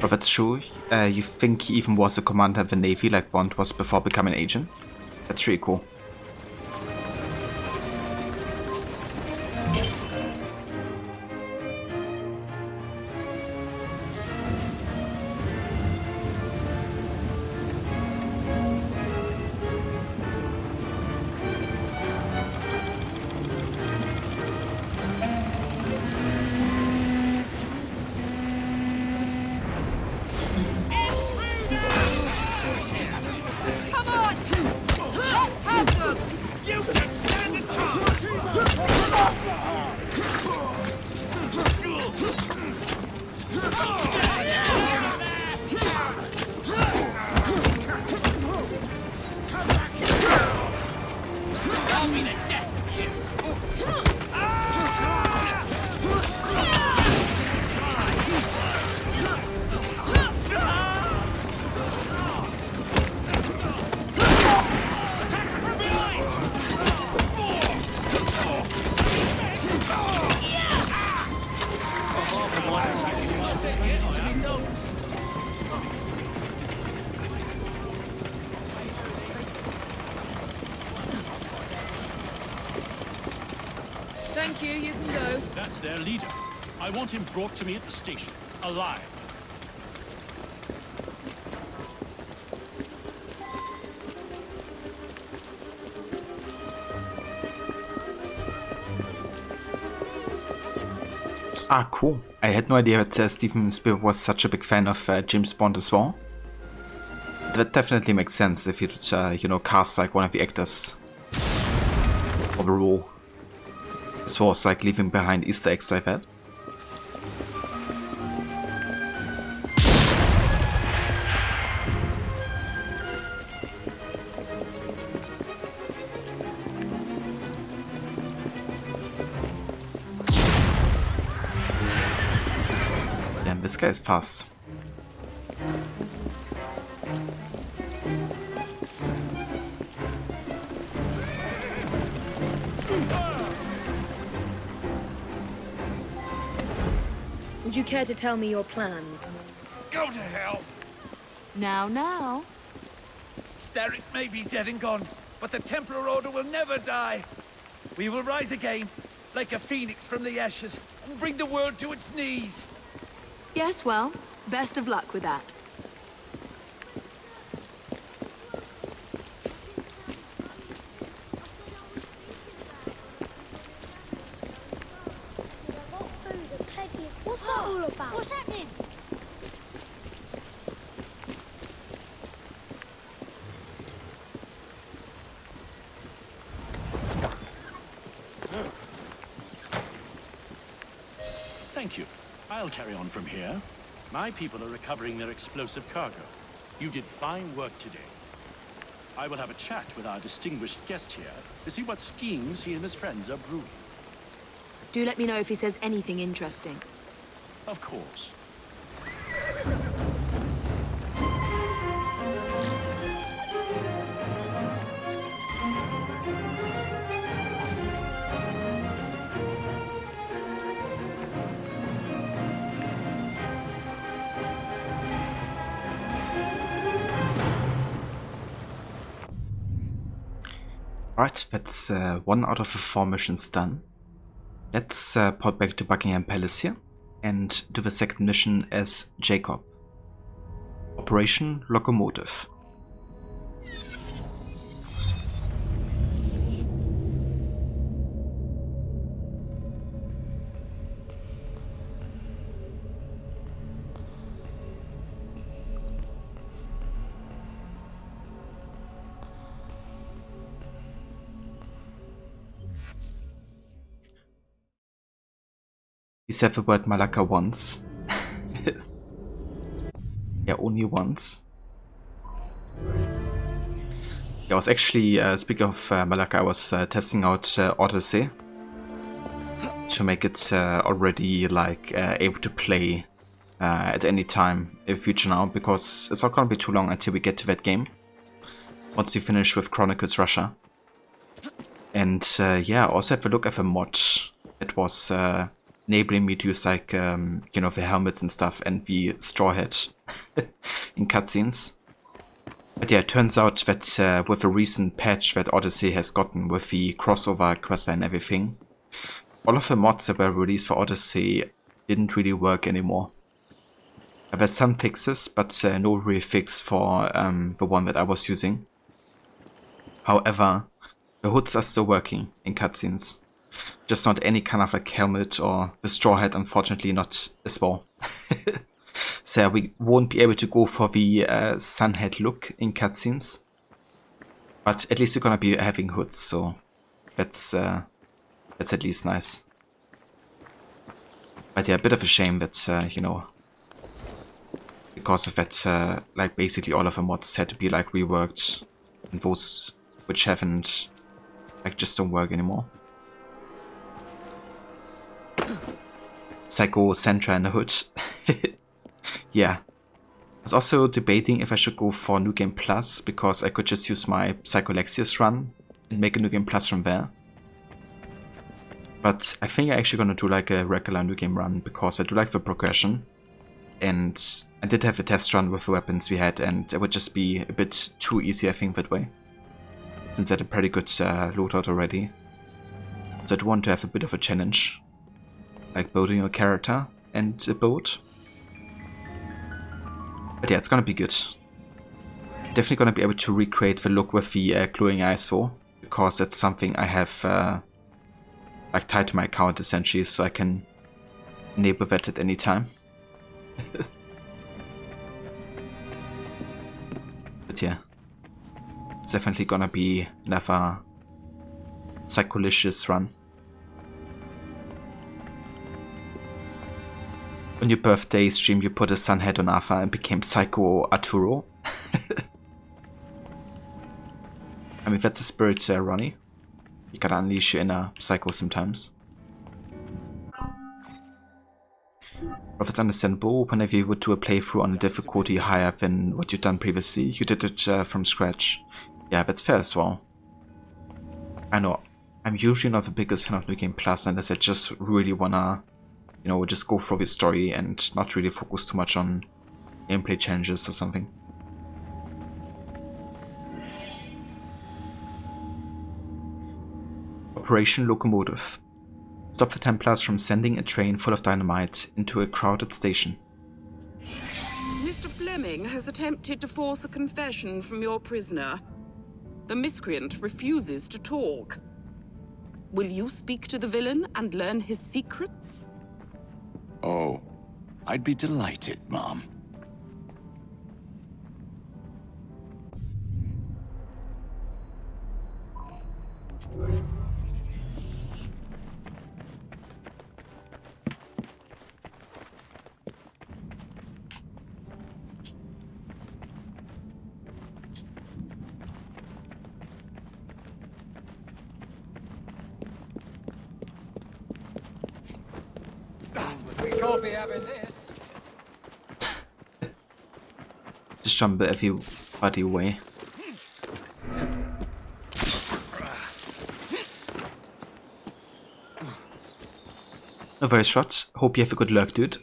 But that's true. You think he even was a commander of the Navy like Bond was before becoming an agent? That's really cool. Thank you, you can go. That's their leader. I want him brought to me at the station, alive. Ah, cool. I had no idea that Steven Spielberg was such a big fan of James Bond as well. That definitely makes sense if you'd, you know, cast like one of the actors for the role. As well as like leaving behind Easter eggs like that. Damn, this guy is fast. Would you care to tell me your plans? Go to hell! Now. Starrick may be dead and gone, but the Templar Order will never die. We will rise again, like a phoenix from the ashes, and bring the world to its knees. Yes, well, best of luck with that. What's that all about? What's happening? Thank you. I'll carry on from here. My people are recovering their explosive cargo. You did fine work today. I will have a chat with our distinguished guest here to see what schemes he and his friends are brewing. Do let me know if he says anything interesting. Of course. Alright, that's 1 out of the 4 missions done. Let's port back to Buckingham Palace here and do the second mission as Jacob. Operation Locomotive. He said the word Malacca once. Yeah, only once. Yeah, I was actually, speaking of Malacca, I was testing out Odyssey to make it already like able to play at any time in the future now, because it's not gonna be too long until we get to that game. Once we finish with Chronicles Russia. And yeah, I also have a look at the mod that was enabling me to use like, you know, the helmets and stuff and the straw hat in cutscenes. But yeah, it turns out that with the recent patch that Odyssey has gotten with the crossover questline and everything, all of the mods that were released for Odyssey didn't really work anymore. There were some fixes, but no real fix for the one that I was using. However, the hoods are still working in cutscenes. Just not any kind of like helmet, or the straw hat, unfortunately not as well. So we won't be able to go for the sun hat look in cutscenes. But at least we're gonna be having hoods, so that's at least nice. But yeah, a bit of a shame that, you know, because of that, like basically all of the mods had to be like reworked, and those which haven't, like, just don't work anymore. Psycho Sentra in the hood. Yeah. I was also debating if I should go for New Game Plus, because I could just use my Psycho Lexius run and make a New Game Plus from there. But I think I'm actually gonna do like a regular New Game run, because I do like the progression. And I did have a test run with the weapons we had, and it would just be a bit too easy, I think, that way. Since I had a pretty good loadout already. So I'd want to have a bit of a challenge, like building a character and a boat. But yeah, it's gonna be good. Definitely gonna be able to recreate the look with the glowing eyes though, because that's something I have like tied to my account essentially, so I can enable that at any time. But yeah, it's definitely gonna be another psycholicious run. On your birthday stream, you put a sun head on Arthur and became Psycho Arturo. I mean, that's the spirit, Ronnie. You gotta unleash your inner psycho sometimes. But it's understandable. Whenever you would do a playthrough on a difficulty higher than what you've done previously, you did it from scratch. Yeah, that's fair as well. I know, I'm usually not the biggest fan of New Game Plus unless I just really wanna, you know, just go through the story and not really focus too much on gameplay challenges or something. Operation Locomotive. Stop the Templars from sending a train full of dynamite into a crowded station. Mr. Fleming has attempted to force a confession from your prisoner. The miscreant refuses to talk. Will you speak to the villain and learn his secrets? Oh, I'd be delighted, Mom. We can't be having this. Just jump everybody away. No worries, shot. Hope you have a good luck, dude.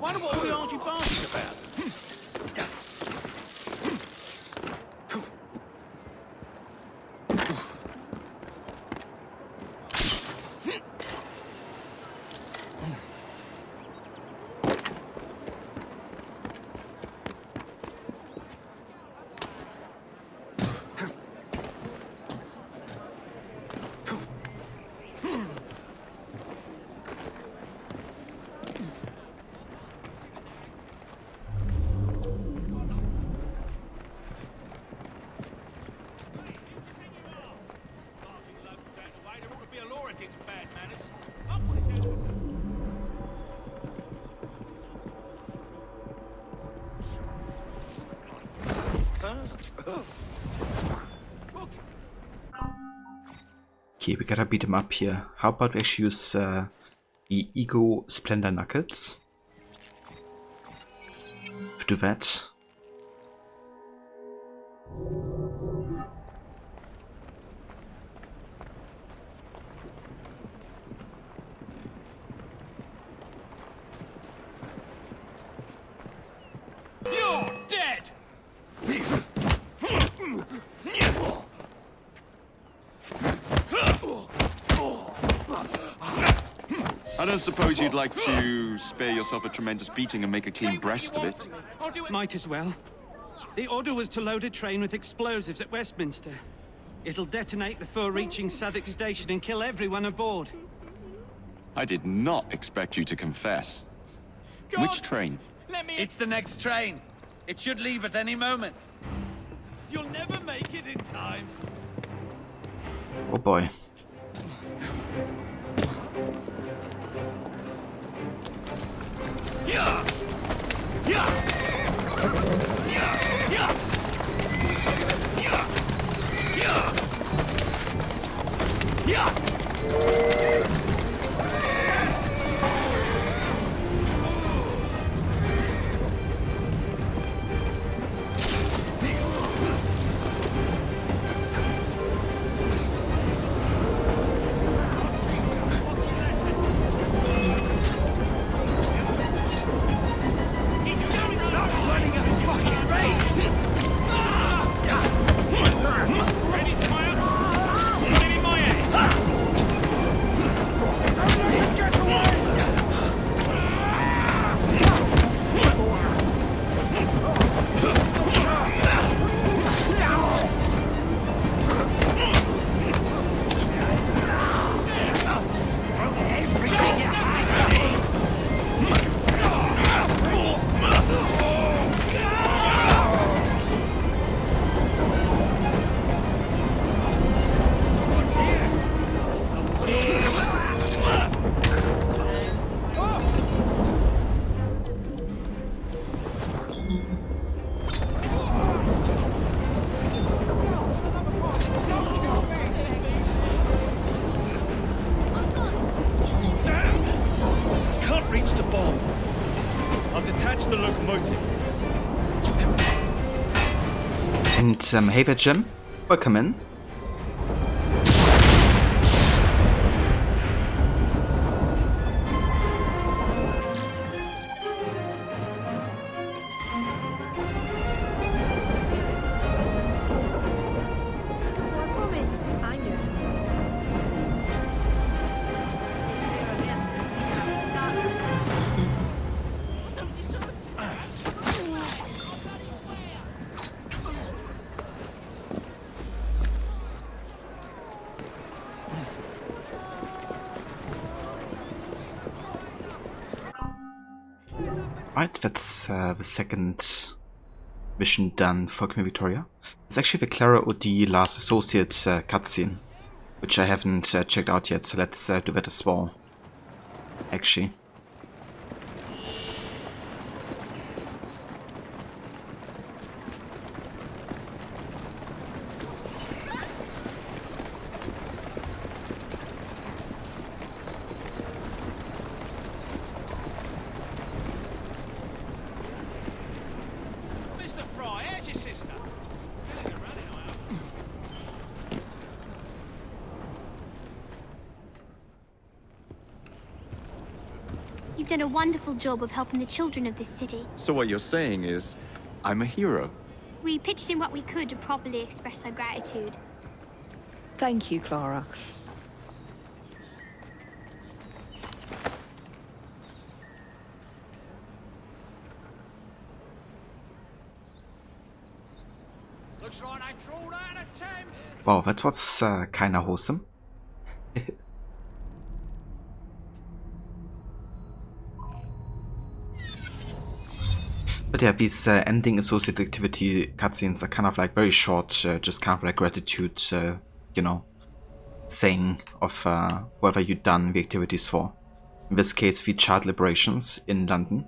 Wonder what all the argy-bargy's about. Okay, we gotta beat him up here. How about we actually use the Ego Splendor Knuckles to do that? You're dead! I don't suppose you'd like to spare yourself a tremendous beating and make a clean breast of it? Might as well. The order was to load a train with explosives at Westminster. It'll detonate before reaching Southwark Station and kill everyone aboard. I did not expect you to confess. Which train? It's the next train. It should leave at any moment. You'll never make it in time. Oh boy. And hey there, Jim. Welcome in. Right, that's the second mission done for Queen Victoria. It's actually the Clara O'D Last Associate cutscene, which I haven't checked out yet, so let's do that as well, actually. You've done a wonderful job of helping the children of this city. So what you're saying is, I'm a hero? We pitched in what we could to properly express our gratitude. Thank you, Clara. Looks like I crawled out of Thames. Wow, that was kinda wholesome. But yeah, these ending associated activity cutscenes are kind of like very short, just kind of like gratitude, you know, saying of whoever you've done the activities for. In this case, the child liberations in London.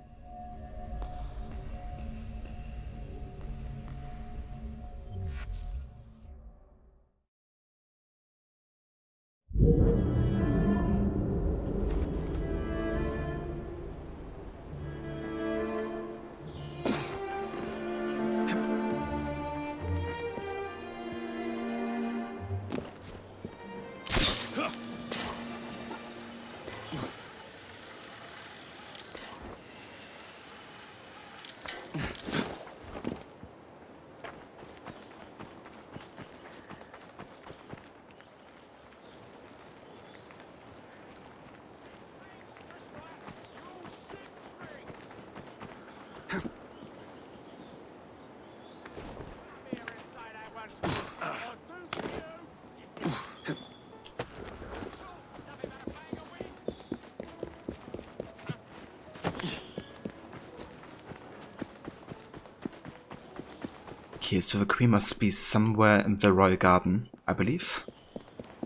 Okay, so the queen must be somewhere in the royal garden, I believe.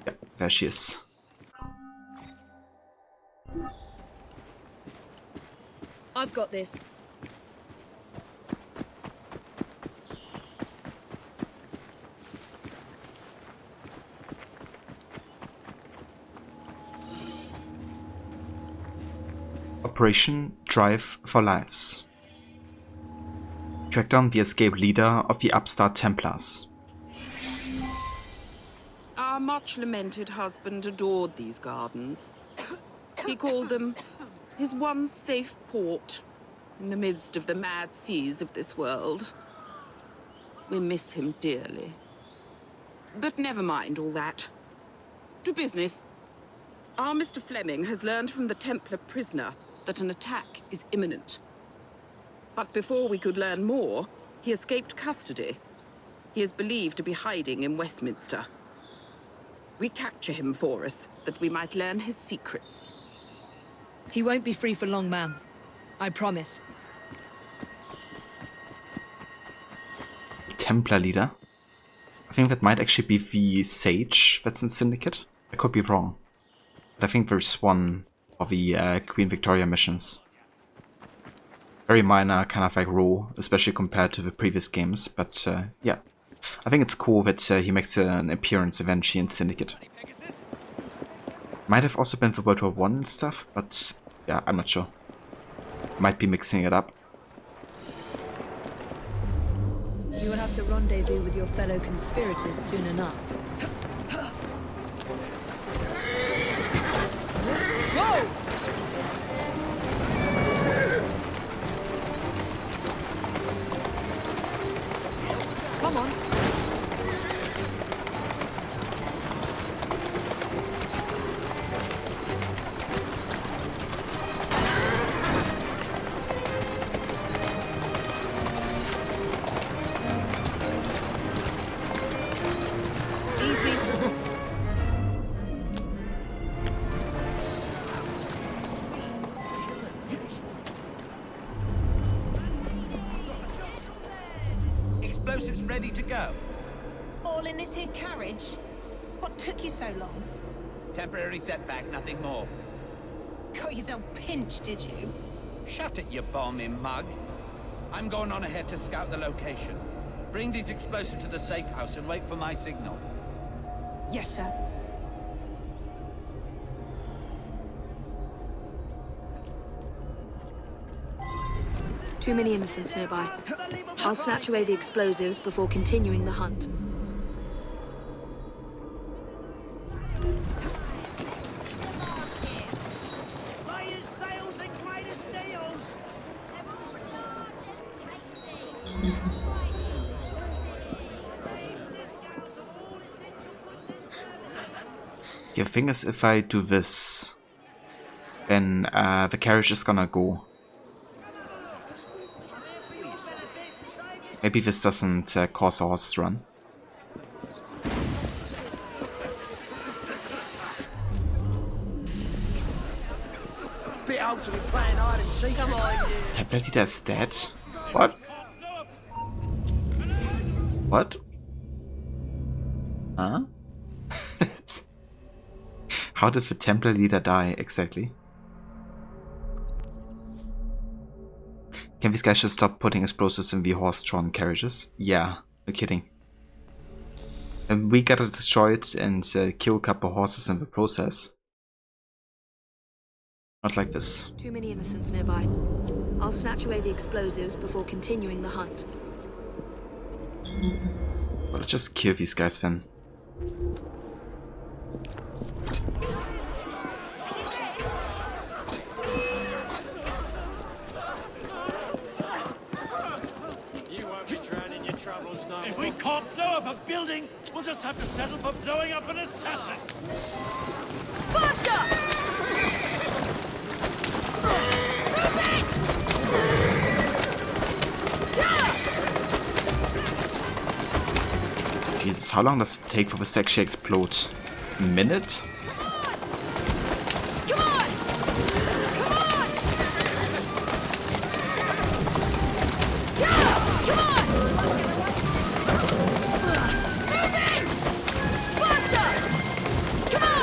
Yep. There she is. I've got this. Operation Drive for Lives. Track down the escaped leader of the upstart Templars. Our much-lamented husband adored these gardens. He called them his one safe port in the midst of the mad seas of this world. We miss him dearly. But never mind all that. To business. Our Mr. Fleming has learned from the Templar prisoner that an attack is imminent. But before we could learn more, he escaped custody. He is believed to be hiding in Westminster. We capture him for us, that we might learn his secrets. He won't be free for long, ma'am. I promise. Templar leader. I think that might actually be the Sage that's in Syndicate. I could be wrong. But I think there's one of the Queen Victoria missions. Very minor, kind of like raw, especially compared to the previous games, but yeah. I think it's cool that he makes an appearance eventually in Syndicate. Might have also been for World War I stuff, but yeah, I'm not sure. Might be mixing it up. You will have to rendezvous with your fellow conspirators soon enough. Whoa! Come on. Easy. Explosives ready to go. All in this here carriage? What took you so long? Temporary setback, nothing more. Got yourself pinched, did you? Shut it, you bombing mug. I'm going on ahead to scout the location. Bring these explosives to the safe house and wait for my signal. Yes, sir. Too many innocents nearby. I'll snatch away the explosives before continuing the hunt. The thing is, if I do this, then the carriage is gonna go. Maybe this doesn't cause a horse to run. Bit old to be playing hide and seek. Come on, you. Templar leader is dead? What? What? Huh? How did the Templar leader die exactly? Can these guys just stop putting explosives in the horse-drawn carriages? Yeah, no kidding. And we gotta destroy it and kill a couple horses in the process. Not like this. Too many innocents nearby. I'll snatch away the explosives before continuing the hunt. Well, let's just kill these guys then. If we can't blow up a building, we'll just have to settle for blowing up an assassin. Faster! Jesus, how long does it take for this to actually explode? A minute? Come on! Come on! Yeah! Come on! Move it! Faster! Come on!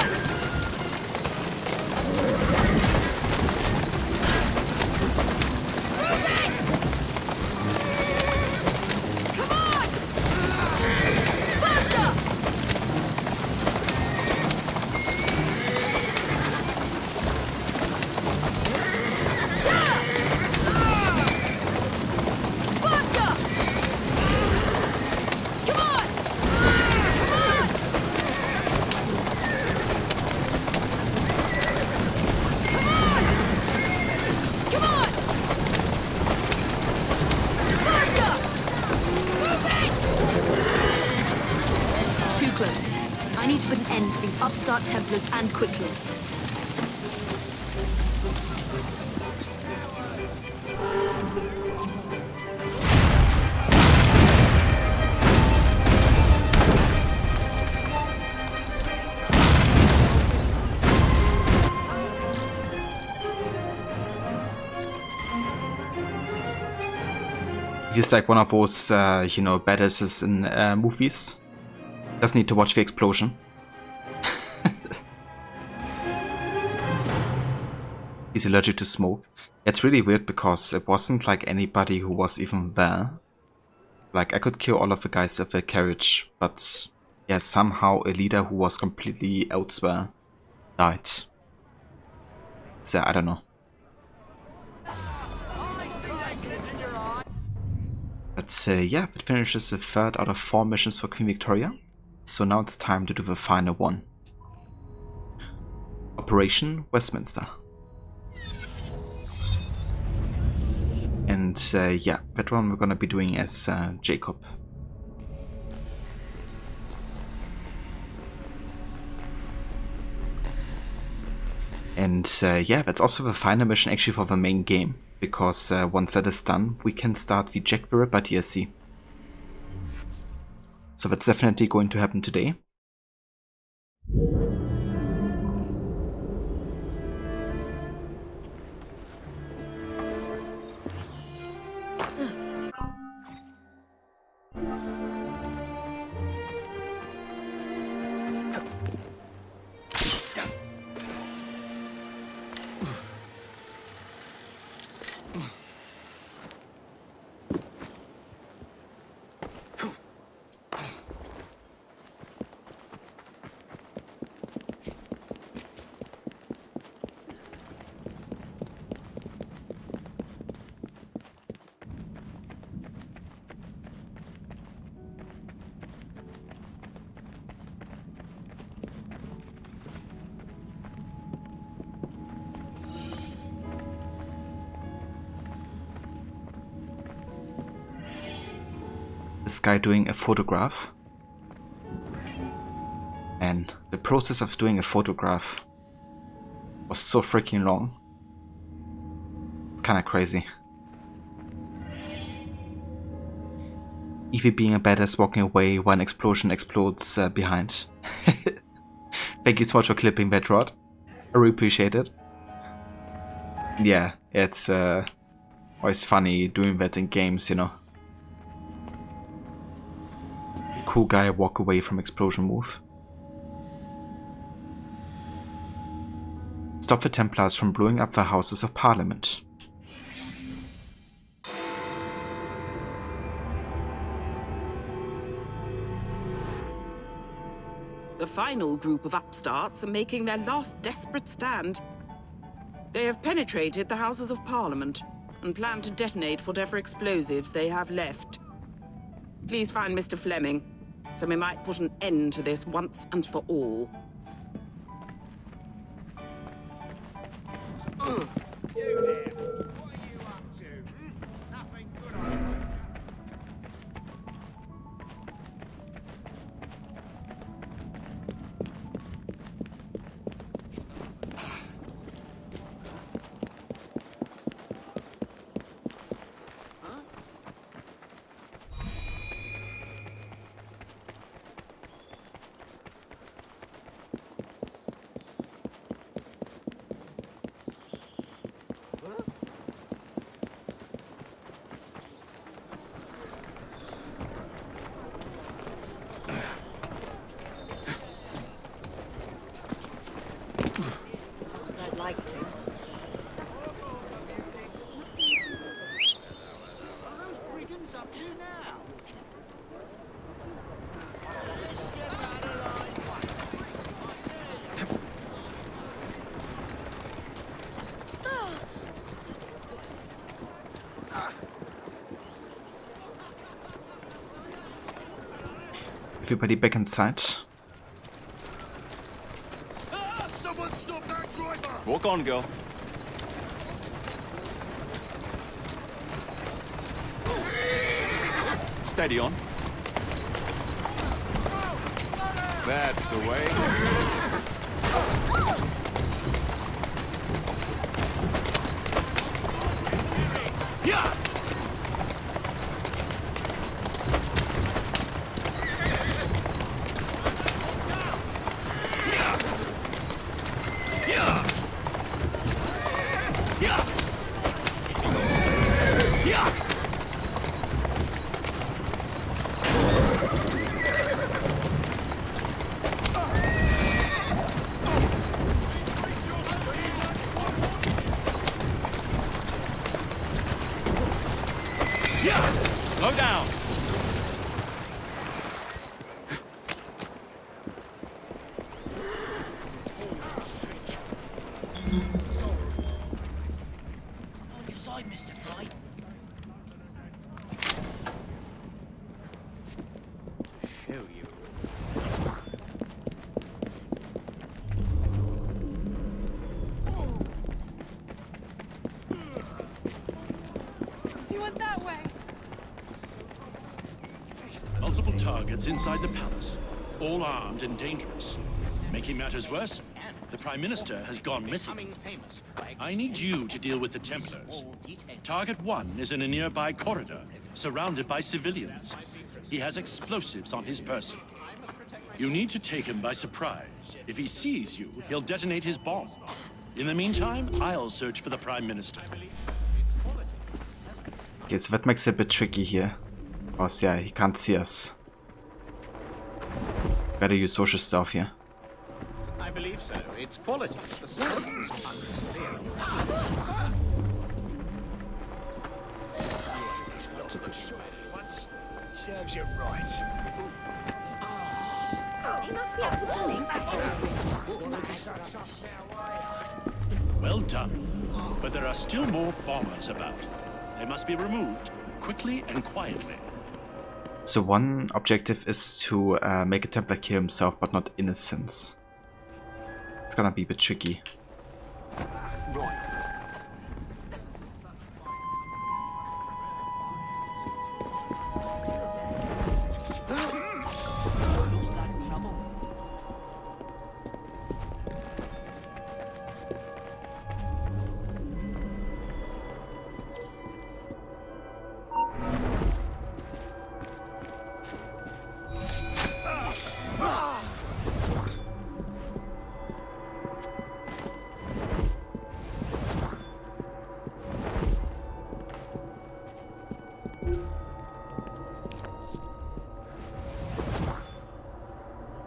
And quickly. He's like one of those, you know, badasses in movies. Doesn't need to watch the explosion. He's allergic to smoke. It's really weird because it wasn't like anybody who was even there. Like, I could kill all of the guys at the carriage, but yeah, somehow a leader who was completely elsewhere died. So, I don't know. But yeah, that finishes the 3rd out of 4 missions for Queen Victoria. So now it's time to do the final one. Operation Westminster. And yeah, that one we're gonna be doing as Jacob. And yeah, that's also the final mission actually for the main game. Because once that is done, we can start the Jack the Ripper DLC. So that's definitely going to happen today. This guy doing a photograph, and the process of doing a photograph was so freaking long. It's kind of crazy. Evie being a badass walking away when explosion explodes behind. Thank you so much for clipping that, Rod. I really appreciate it. Yeah, it's always funny doing that in games, you know. Cool guy walk away from explosion move. Stop the Templars from blowing up the Houses of Parliament. The final group of upstarts are making their last desperate stand. They have penetrated the Houses of Parliament and plan to detonate whatever explosives they have left. Please find Mr. Fleming, so we might put an end to this once and for all. You there, what are you up to? Nothing good on. I'd like to. What are those brigands up to now? Everybody back inside. Someone stop that driver! Walk on, girl. Steady on. That's the way. Slow down. On your side, Mr. Fry. To show you. You went that way. Multiple targets inside the palace, all armed and dangerous. Making matters worse, the Prime Minister has gone missing. I need you to deal with the Templars. Target 1 is in a nearby corridor, surrounded by civilians. He has explosives on his person. You need to take him by surprise. If he sees you, he'll detonate his bomb. In the meantime, I'll search for the Prime Minister. Okay, so that makes it a bit tricky here. Because, yeah, he can't see us. Better use social stuff here. I believe so. It's quality. The substance Serves you right. He must be up to something. Well done. But there are still more bombers about. They must be removed quickly and quietly. So one objective is to make a Templar kill himself, but not innocents. It's gonna be a bit tricky. Right. Looks like trouble.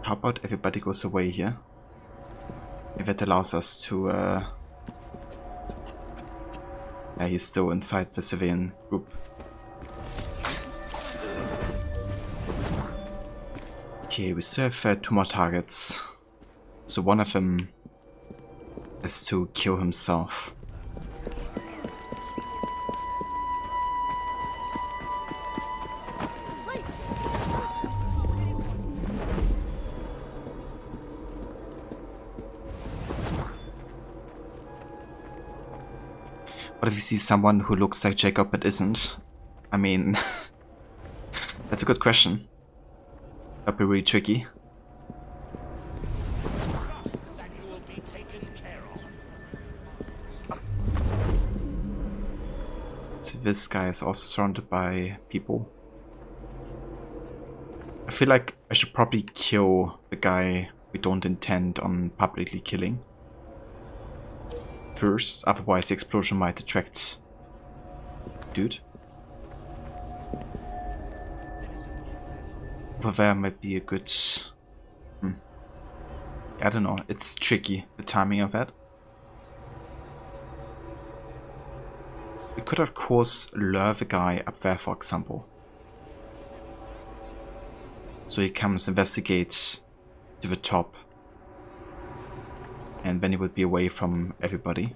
How about everybody goes away here? If it allows us to... Yeah, he's still inside the civilian group. Okay, we still have 2 more targets. So one of them is to kill himself. What if you see someone who looks like Jacob but isn't? I mean, that's a good question. That'd be really tricky. So this guy is also surrounded by people. I feel like I should probably kill the guy we don't intend on publicly killing first, otherwise the explosion might attract dude. Over there might be a good... I don't know, it's tricky, the timing of that. We could of course lure the guy up there, for example. So he comes investigate to the top. And then he would be away from everybody.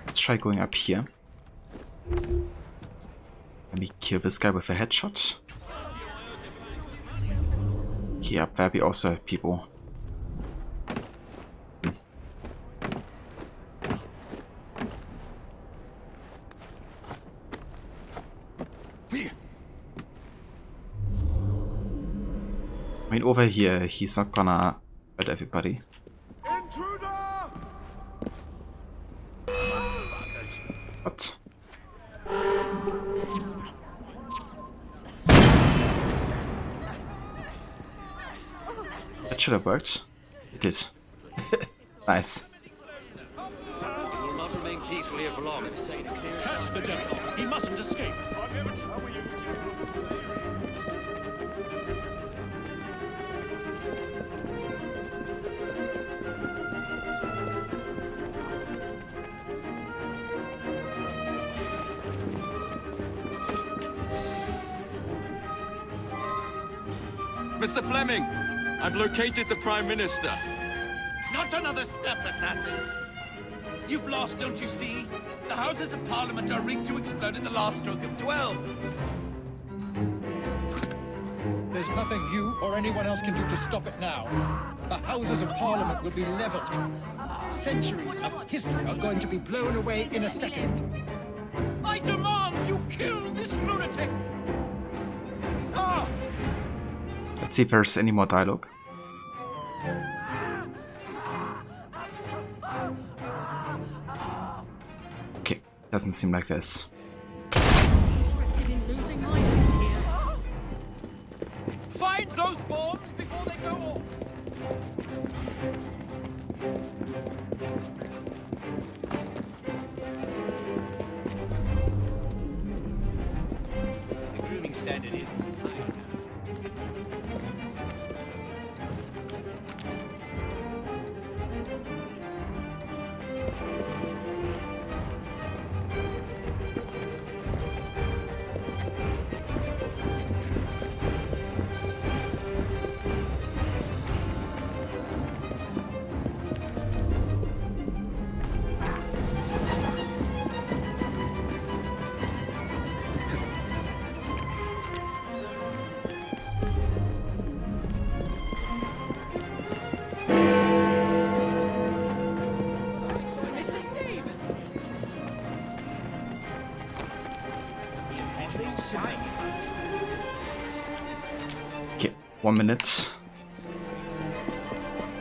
Let's try going up here. Maybe kill this guy with a headshot. Okay, up there we also have people. I mean, over here, he's not gonna hurt everybody. What? That should have worked. It did. Nice. It will not remain peaceful here for long. Catch the devil. He mustn't escape. I'll never trouble you with your Mr. Fleming, I've located the Prime Minister. Not another step, assassin! You've lost, don't you see? The Houses of Parliament are rigged to explode in the last stroke of 12. There's nothing you or anyone else can do to stop it now. The Houses of Parliament will be leveled. Centuries of history are going to be blown away in a second. I demand you kill this lunatic! Ah! Let's see if there's any more dialogue. Okay, doesn't seem like this. Interested in losing my head here. Find those bombs before they go off! The grooming standard is Okay, 1 minute.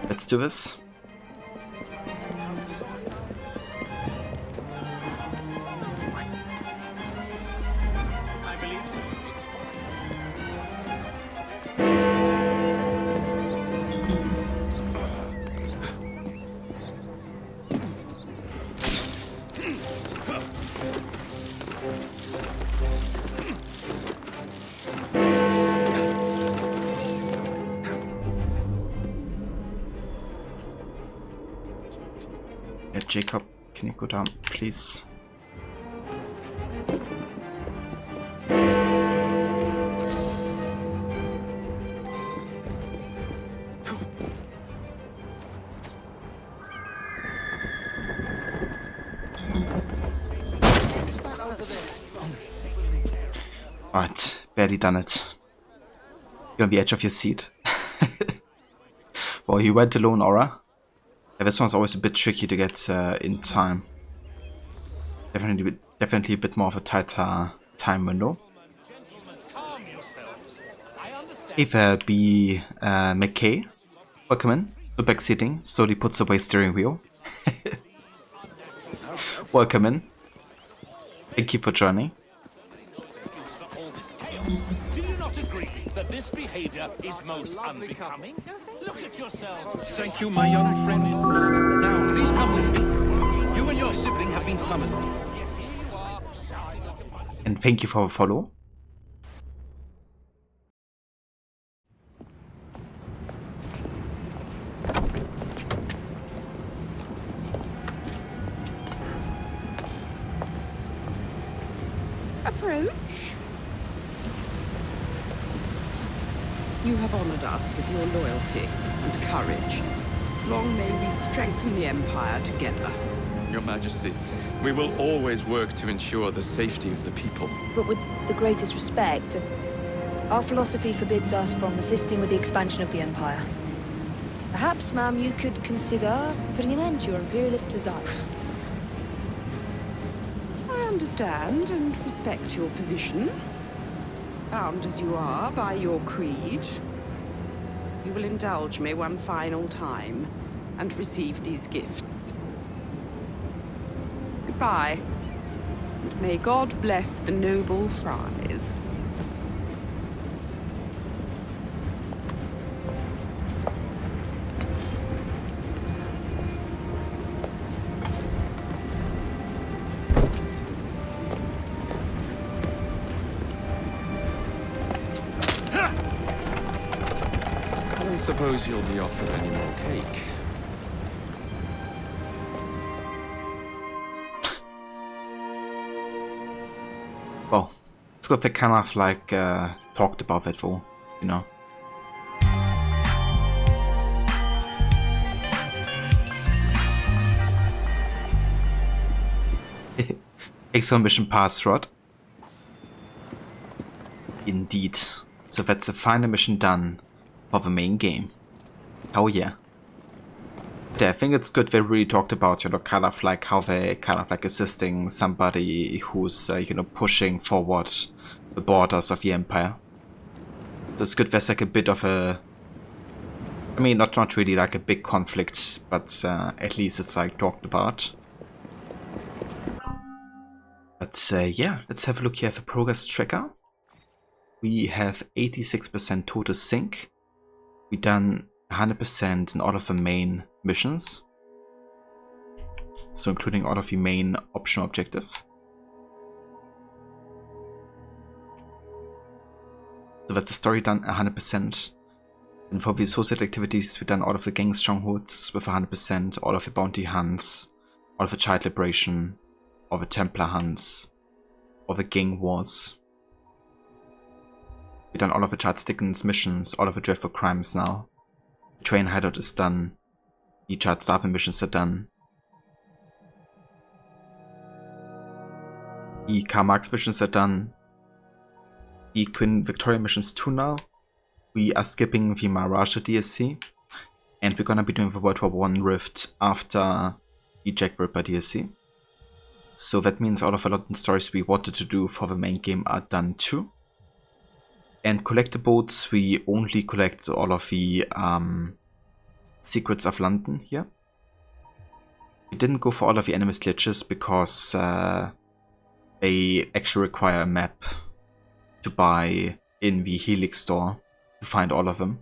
Let's do this. I believe so. Yeah, Jacob, can you go down, please? Alright, barely done it. You're on the edge of your seat. Well, you went alone, Aura. Yeah, this one's always a bit tricky to get in time. Definitely a bit more of a tighter time window. If be McKay, welcome in. The back seating slowly puts away steering wheel. Welcome in. Thank you for joining. Do you not agree that this behavior is most unbecoming? Look at yourselves. Thank you, my young friend. Now, please come with me. You and your sibling have been summoned. And thank you for the follow. Approach. You have honored us with your loyalty and courage. Long may we strengthen the Empire together. Your Majesty, we will always work to ensure the safety of the people. But with the greatest respect, our philosophy forbids us from assisting with the expansion of the Empire. Perhaps, ma'am, you could consider putting an end to your imperialist desires. I understand and respect your position. Bound as you are by your creed, you will indulge me one final time and receive these gifts. Goodbye, and may God bless the noble Fries. don't suppose you'll be offered any more cake. Well, it's good they kind of like talked about it for, you know. Extra mission pass, Rod. Indeed. So that's the final mission done for the main game. Oh yeah. Yeah, I think it's good they really talked about, you know, kind of like how they kind of like assisting somebody who's, you know, pushing forward the borders of the Empire. So it's good there's like a bit of a... I mean, not really like a big conflict, but at least it's like talked about. But yeah, let's have a look here at the progress tracker. We have 86% total sync. We done 100% in all of the main missions. So including all of the main optional objectives. So that's the story done 100%. And for the associate activities, we've done all of the gang strongholds with 100%, all of the bounty hunts, all of the child liberation, all the Templar hunts, all the gang wars. We've done all of the Charles Dickens missions, all of the dreadful crimes now. The train hideout is done. The Charles Darwin missions are done. The Karl Marx missions are done. The Queen Victoria missions too now. We are skipping the Maharaja DLC. And we're gonna be doing the World War I Rift after the Jack the Ripper DLC. So that means all of the London stories we wanted to do for the main game are done too. And collectibles, we only collected all of the Secrets of London here. We didn't go for all of the enemies glitches because they actually require a map to buy in the Helix store to find all of them.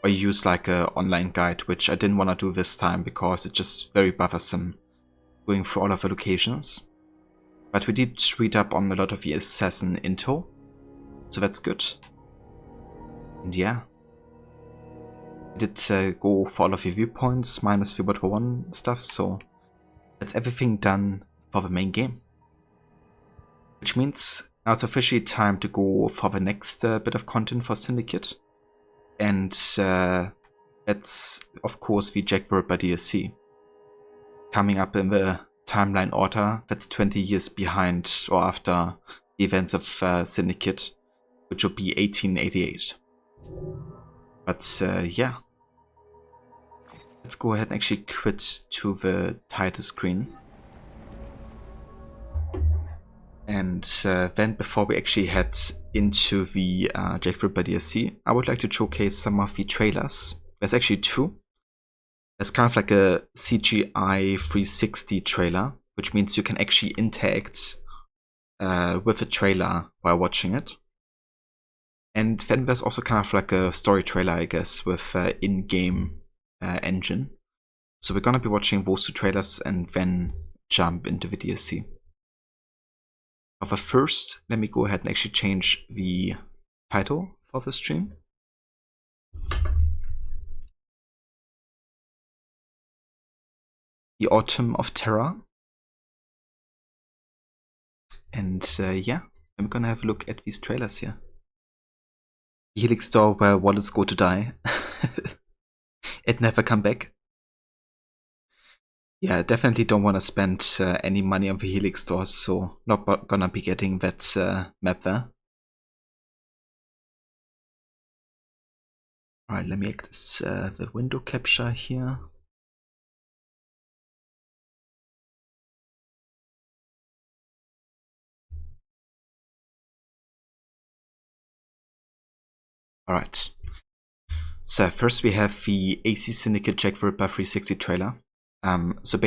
Or use like an online guide, which I didn't want to do this time because it's just very bothersome going through all of the locations. But we did read up on a lot of the assassin info, so that's good. And yeah, we did go for all of the viewpoints minus the World War I stuff, so that's everything done for the main game. Which means now it's officially time to go for the next bit of content for Syndicate. And that's of course the Jack the Ripper DLC. Coming up in the timeline order, that's 20 years behind or after the events of Syndicate, which would be 1888. But yeah, let's go ahead and actually quit to the title screen. And then before we actually head into the Jack the Ripper DLC, I would like to showcase some of the trailers. There's actually two. There's kind of like a CGI 360 trailer, which means you can actually interact with the trailer while watching it. And then there's also kind of like a story trailer, I guess, with in-game engine. So we're gonna be watching those two trailers and then jump into the DLC. But first, let me go ahead and actually change the title for the stream. The Autumn of Terror. And yeah, I'm gonna have a look at these trailers here. The Helix store where wallets go to die. It never come back. Yeah, I definitely don't want to spend any money on the Helix store, so not gonna be getting that map there. Alright, let me access the window capture here. Alright. So first we have the AC Syndicate Jack the Ripper 360 trailer. So